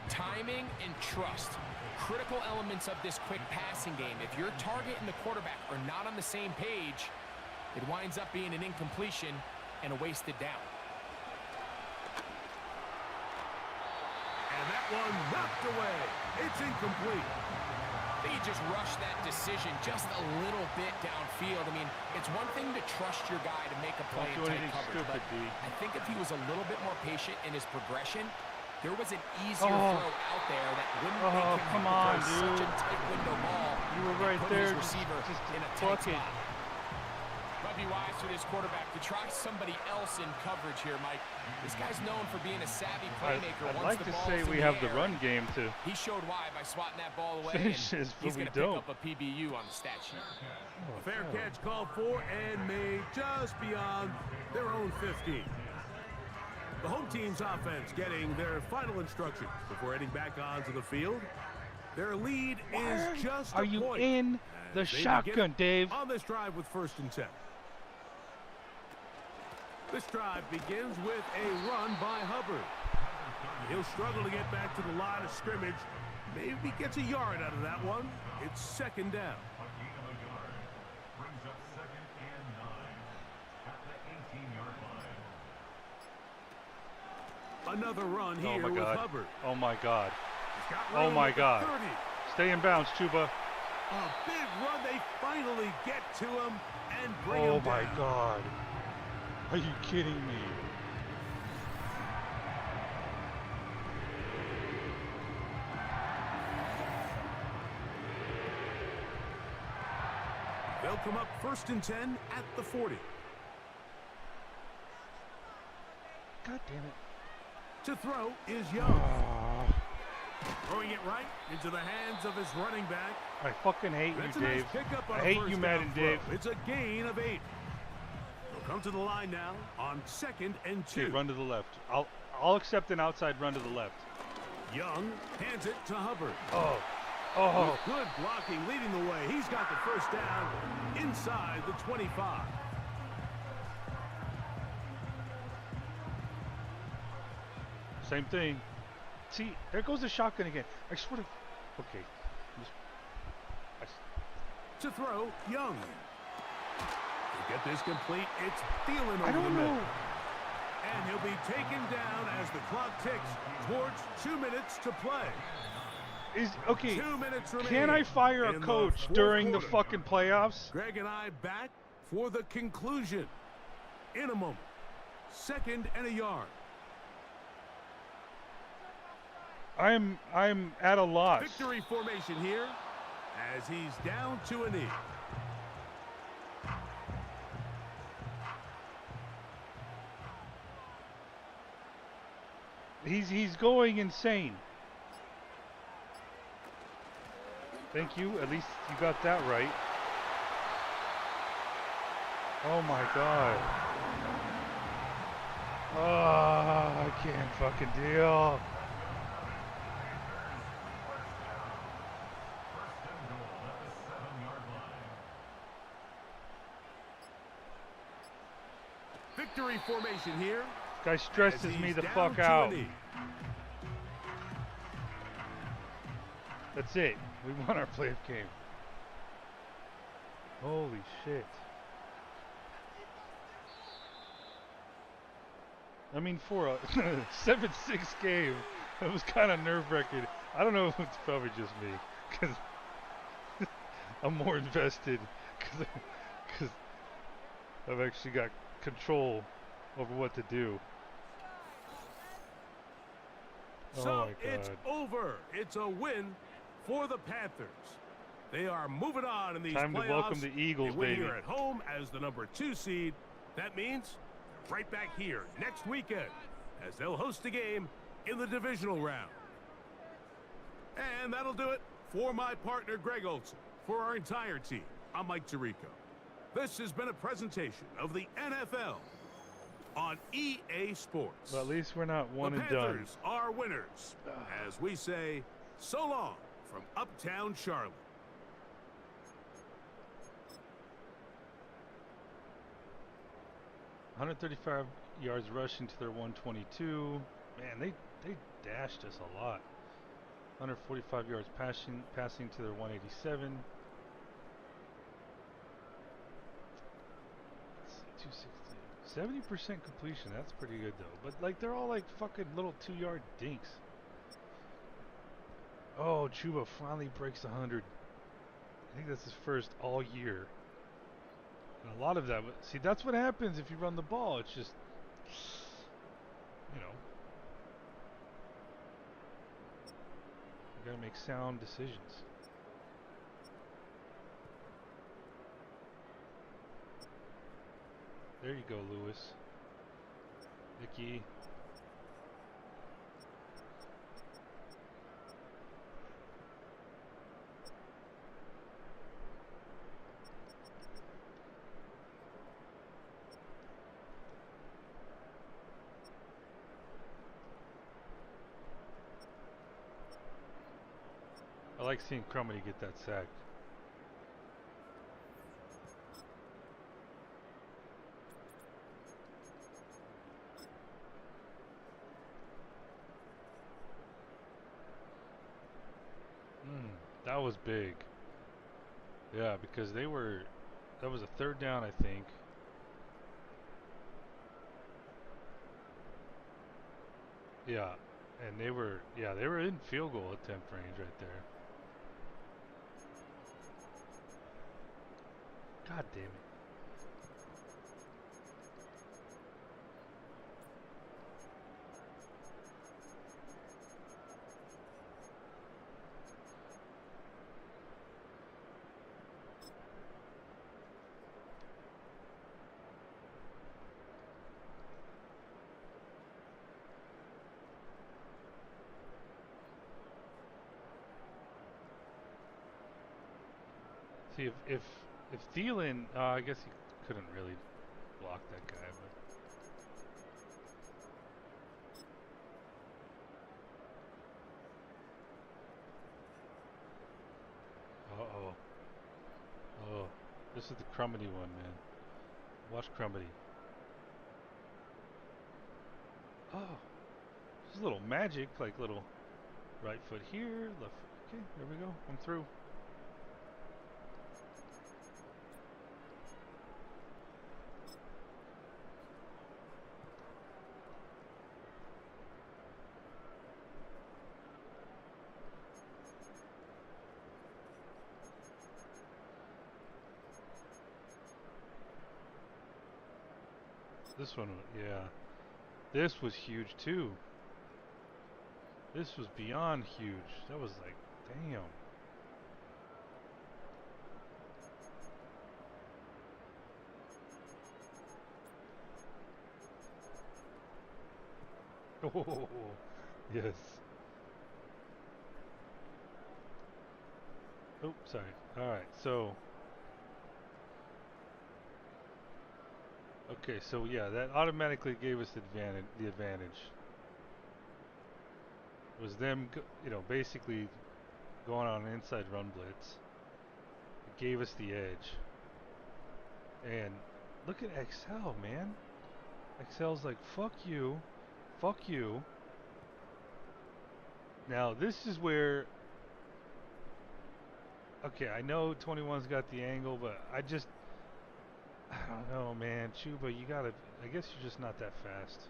E: Timing and trust, critical elements of this quick passing game. If your target and the quarterback are not on the same page, it winds up being an incompletion and a wasted down.
D: And that one knocked away. It's incomplete.
E: I think he just rushed that decision just a little bit downfield. I mean, it's one thing to trust your guy to make a play in
B: Don't do
E: tight
B: anything
E: coverage,
B: stupid,
E: but
B: D.
E: I think if he was a little bit more patient in his progression, there was an easier throw out there that wouldn't make him
B: come
E: have to
B: on,
E: throw such a
B: dude.
E: tight window ball.
B: You were
E: and
B: right
E: put
B: there,
E: his receiver
B: just
E: in a
B: fuck
E: tight
B: it.
E: spot. Might be wise for this quarterback to try somebody else in coverage here, Mike. This guy's known for being a savvy playmaker.
B: I'd
E: once
B: like
E: the
B: to
E: ball's
B: say
E: in
B: we
E: the
B: have the
E: air.
B: run game to
E: He showed why by swatting that ball away.
B: finish
E: and
B: this, but
E: he's
B: we
E: going to pick
B: don't.
E: up a PBU on the stat sheet.
D: A fair catch called for and made just beyond their own 15. The home team's offense getting their final instructions before heading back onto the field. Their lead is just
B: Are
D: a
B: you
D: point.
B: in the
D: They begin
B: shotgun, Dave?
D: on this drive with 1st and 10. This drive begins with a run by Hubbard. He'll struggle to get back to the line of scrimmage. Maybe gets a yard out of that one. It's 2nd down.
F: A gain of a yard brings up 2nd and 9 at the 18-yard line.
D: Another run
B: Oh
D: here
B: my
D: with
B: God.
D: Hubbard.
B: Oh my God.
D: He's got
B: Oh
D: room
B: my
D: at the
B: God.
D: 30.
B: Stay in bounds, Chuba.
D: A big run. They finally get to him and bring
B: Oh
D: him
B: my
D: down.
B: God. Are you kidding me?
D: They'll come up 1st and 10 at the 40.
B: God damn it.
D: To throw is Young. Throwing it right into the hands of his running back.
B: I fucking hate
D: That's
B: you,
D: a nice
B: Dave.
D: pickup on
B: I
D: a
B: hate
D: first
B: you,
D: down
B: Madden,
D: throw.
B: Dave.
D: It's a gain of 8. They'll come to the line now on 2nd and 2.
B: Okay, run to the left. I'll accept an outside run to the left.
D: Young hands it to Hubbard.
B: Oh.
D: With good blocking leading the way. He's got the first down inside the 25.
B: Same thing. See, there goes the shotgun again. I swear to... Okay.
D: To throw, Young. To get this complete, it's Thielen over
B: I
D: the
B: don't
D: middle.
B: know.
D: And he'll be taken down as the clock ticks towards 2 minutes to play.
B: Okay,
D: 2 minutes remaining.
B: can I fire a
D: in the
B: coach
D: fourth
B: during the
D: quarter.
B: fucking playoffs?
D: Greg and I back for the conclusion in a moment. 2nd and a yard.
B: I'm at a loss.
D: Victory formation here as he's down to a knee.
B: He's going insane. Thank you. At least you got that right. Oh my god. Oh, I can't fucking deal.
D: Victory formation here.
B: Guy stresses
D: as
B: me
D: he's
B: the
D: down
B: fuck
D: to a
B: out.
D: knee.
B: That's it. We won our playoff game. Holy shit. I mean, for a 7-6 game, it was kind of nerve-wracking. I don't know if it's probably just me, because I'm more invested, because I've actually got control over what to do.
D: So
B: Oh my
D: it's
B: god.
D: over. It's a win for the Panthers. They are moving on in these
B: Time to
D: playoffs.
B: welcome the Eagles,
D: They win
B: baby.
D: here at home as the number 2 seed. That means right back here next weekend as they'll host a game in the divisional round. And that'll do it for my partner Greg Olson. For our entire team, I'm Mike Tirico. This has been a presentation of the NFL on EA Sports.
B: Well, at least we're not one
D: The
B: and done.
D: Panthers are winners, as we say so long from Uptown Charlotte.
B: $135 yards rushing to their 122. Man, they dashed us a lot. 145 yards passing to their 187. Let's see, 260. 70% completion. That's pretty good though. But like they're all like fucking little 2-yard dinks. Oh, Chuba finally breaks 100. I think that's his first all year. And a lot of that, see, that's what happens if you run the ball. It's just, you know, you gotta make sound decisions. There you go, Lewis. Nicky. I like seeing Crumity get that sack. That was big. Yeah, because that was a 3rd down, I think. Yeah, and they were in field goal attempt range right there. God damn it. See, if Thielen, I guess he couldn't really block that guy, but oh, this is the Crumity one, man. Watch Crumity. Oh, just a little magic, like little right foot here, left foot. Okay, there we go. I'm through. This one, yeah. This was huge too. This was beyond huge. That was like, damn. Oh, yes. Oh, sorry. All right, so. Okay, so yeah, that automatically gave us the advantage. It was them, basically going on an inside run blitz. It gave us the edge. And look at XL, man. XL's like, fuck you. Fuck you. Now, this is where... Okay, I know 21's got the angle, but I don't know, man. Chuba, you gotta... I guess you're just not that fast.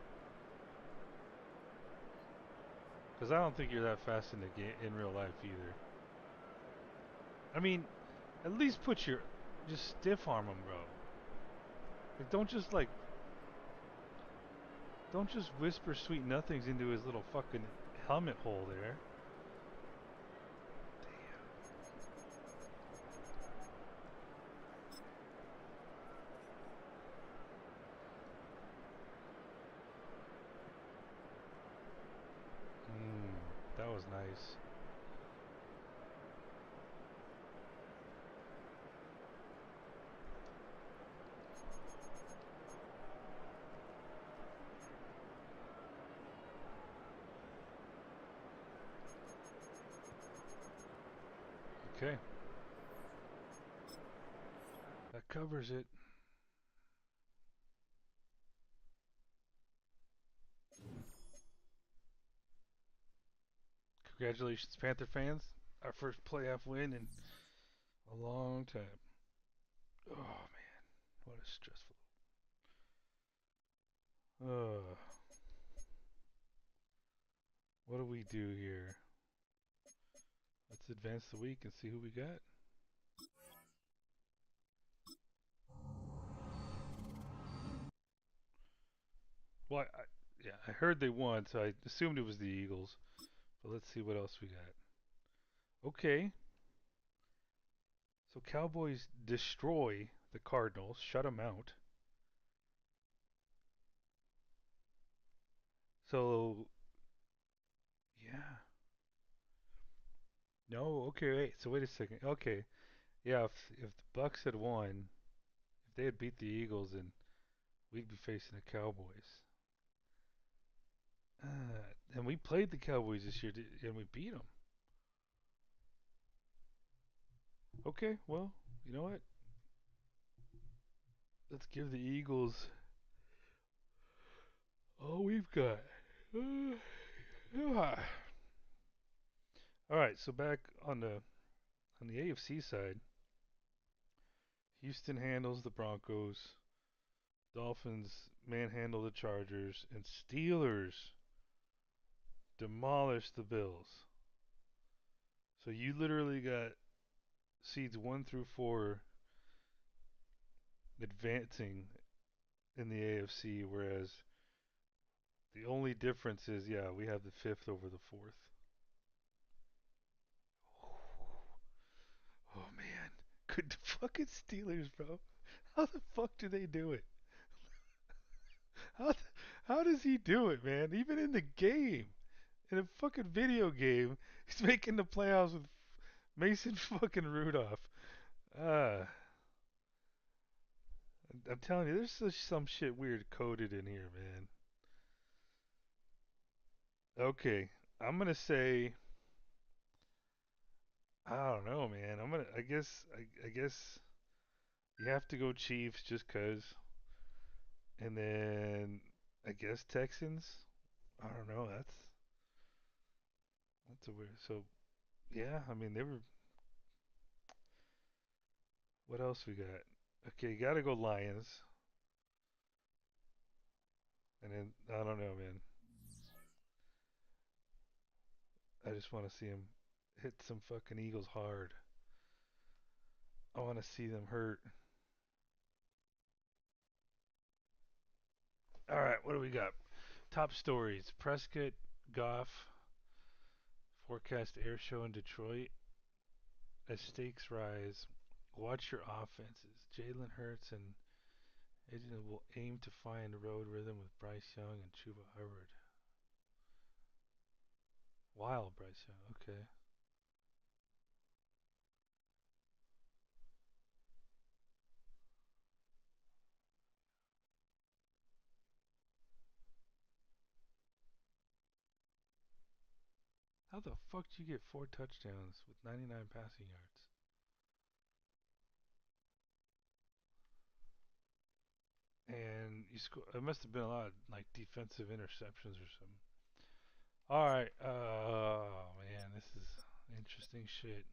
B: Because I don't think you're that fast in the game, in real life either. I mean, at least just stiff arm him, bro. Like, don't just whisper sweet nothings into his little fucking helmet hole there. That was nice. Okay. That covers it. Congratulations, Panther fans. Our first playoff win in a long time. Oh, man. What a stressful. What do we do here? Let's advance the week and see who we got. Well, I heard they won, so I assumed it was the Eagles. But let's see what else we got. Okay. So Cowboys destroy the Cardinals, shut them out. So, yeah. No, okay, wait. So wait a second. Okay. Yeah, if the Bucks had won, if they had beat the Eagles, then we'd be facing the Cowboys. And we played the Cowboys this year, and we beat them. Okay, well, you know what? Let's give the Eagles all we've got. All right, so back on the AFC side, Houston handles the Broncos, Dolphins manhandle the Chargers, and Steelers demolish the Bills. So you literally got seeds 1 through 4 advancing in the AFC, whereas the only difference is, yeah, we have the 5th over the 4th. Oh man, good fucking Steelers, bro. How the fuck do they do it? How how does he do it, man? Even in the game, in a fucking video game, he's making the playoffs with Mason fucking Rudolph. Uh, I'm telling you, there's some shit weird coded in here, man. Okay, I'm gonna say, I don't know, man. I guess you have to go Chiefs just 'cause, and then I guess Texans. I don't know. That's a weird. So yeah, I mean they were. What else we got? Okay, you gotta go Lions, and then I don't know, man. I just want to see him hit some fucking Eagles hard. I want to see them hurt. All right, what do we got? Top stories: Prescott, Goff, forecast air show in Detroit. As stakes rise, watch your offenses. Jalen Hurts and Edgerton will aim to find a road rhythm with Bryce Young and Chuba Hubbard. Wild Bryce Young, okay. How the fuck do you get 4 touchdowns with 99 passing yards? And you it must have been a lot of like defensive interceptions or something. All right, oh man, this is interesting shit.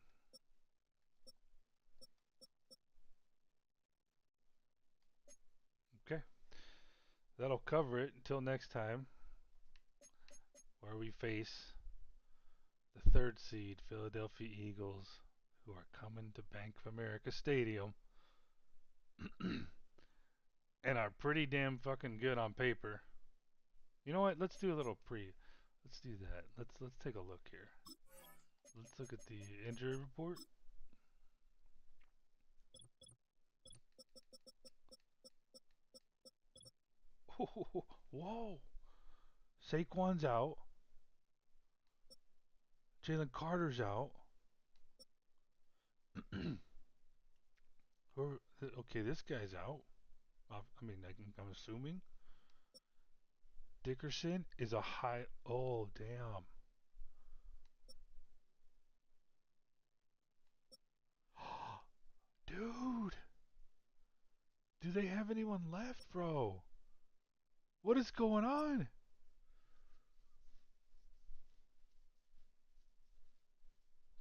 B: Okay, that'll cover it until next time, where we face the 3rd seed Philadelphia Eagles, who are coming to Bank of America Stadium and are pretty damn fucking good on paper. You know what? Let's do a little Let's do that. Let's take a look here. Let's look at the injury report. Whoa! Saquon's out. Jalen Carter's out. Okay, this guy's out. I mean, I'm assuming. Dickerson is a high. Oh, damn. Dude! Do they have anyone left, bro? What is going on?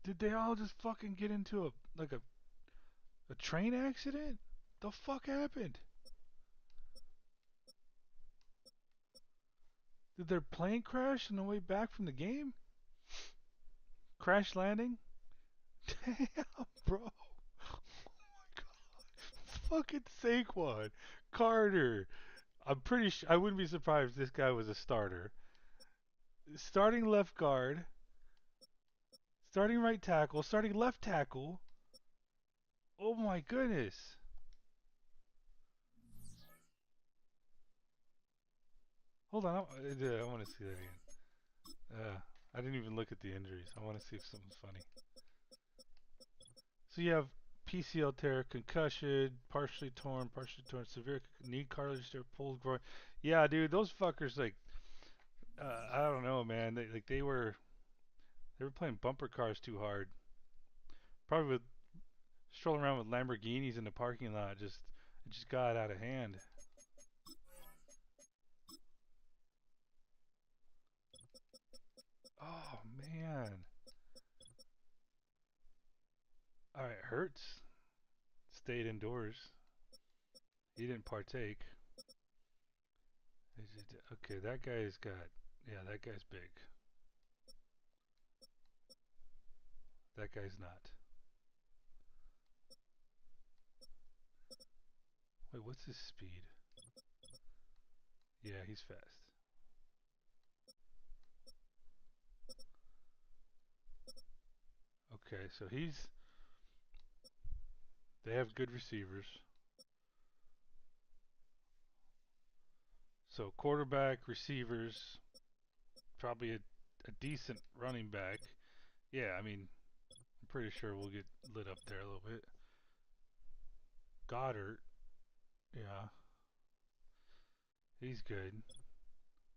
B: Did they all just fucking get into a train accident? The fuck happened? Did their plane crash on the way back from the game? Crash landing? Damn, bro. Oh my god. Fucking Saquon. Carter. I'm pretty sure. I wouldn't be surprised if this guy was a starter. Starting left guard. Starting right tackle. Starting left tackle. Oh my goodness. Hold on. I want to see that again. I didn't even look at the injuries. I want to see if something's funny. So you have PCL tear, concussion, partially torn, severe knee cartilage tear, pulled groin. Yeah, dude, those fuckers I don't know, man. They were playing bumper cars too hard. Probably with strolling around with Lamborghinis in the parking lot. It just got out of hand. Oh man. All right, Hurts stayed indoors. He didn't partake. Okay, that guy's got. Yeah, that guy's big. That guy's not. Wait, what's his speed? Yeah, he's fast. Okay, so they have good receivers. So quarterback, receivers, probably a decent running back. Yeah, I mean, I'm pretty sure we'll get lit up there a little bit. Goddard, yeah, he's good.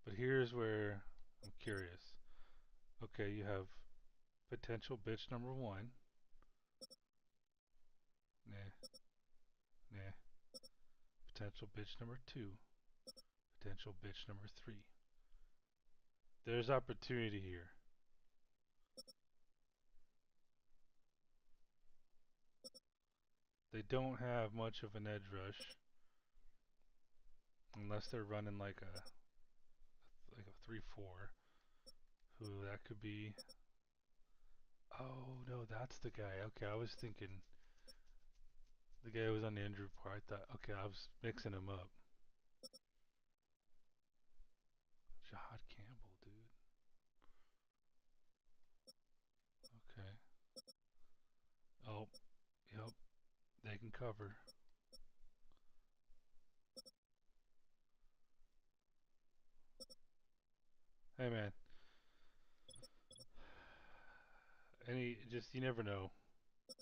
B: But here's where I'm curious. Okay, you have potential bitch number 1. Nah, nah. Potential bitch number 2. Potential bitch number 3. There's opportunity here. They don't have much of an edge rush unless they're running like a 3-4. Who that could be? Oh no, that's the guy. Okay, I was thinking the guy who was on the injury report. I thought, okay, I was mixing him up. Yep. They can cover. Hey man. You never know.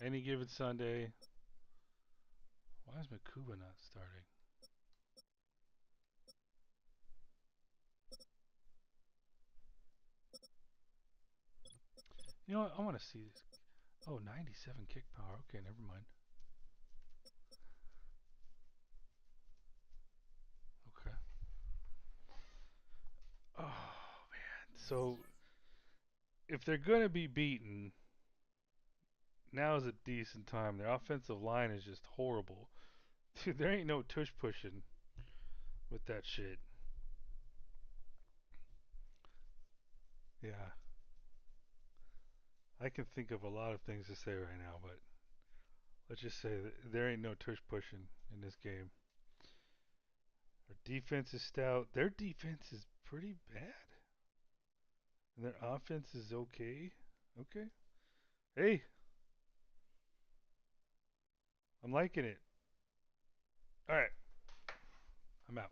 B: Any given Sunday. Why is Makuba not starting? You know what? I want to see this. Oh, 97 kick power. Okay, never mind. Okay. Oh, man. So, if they're going to be beaten, now is a decent time. Their offensive line is just horrible. Dude, there ain't no tush pushing with that shit. Yeah. I can think of a lot of things to say right now, but let's just say that there ain't no tush pushing in this game. Their defense is stout. Their defense is pretty bad. And their offense is okay. Okay. Hey, I'm liking it. All right. I'm out.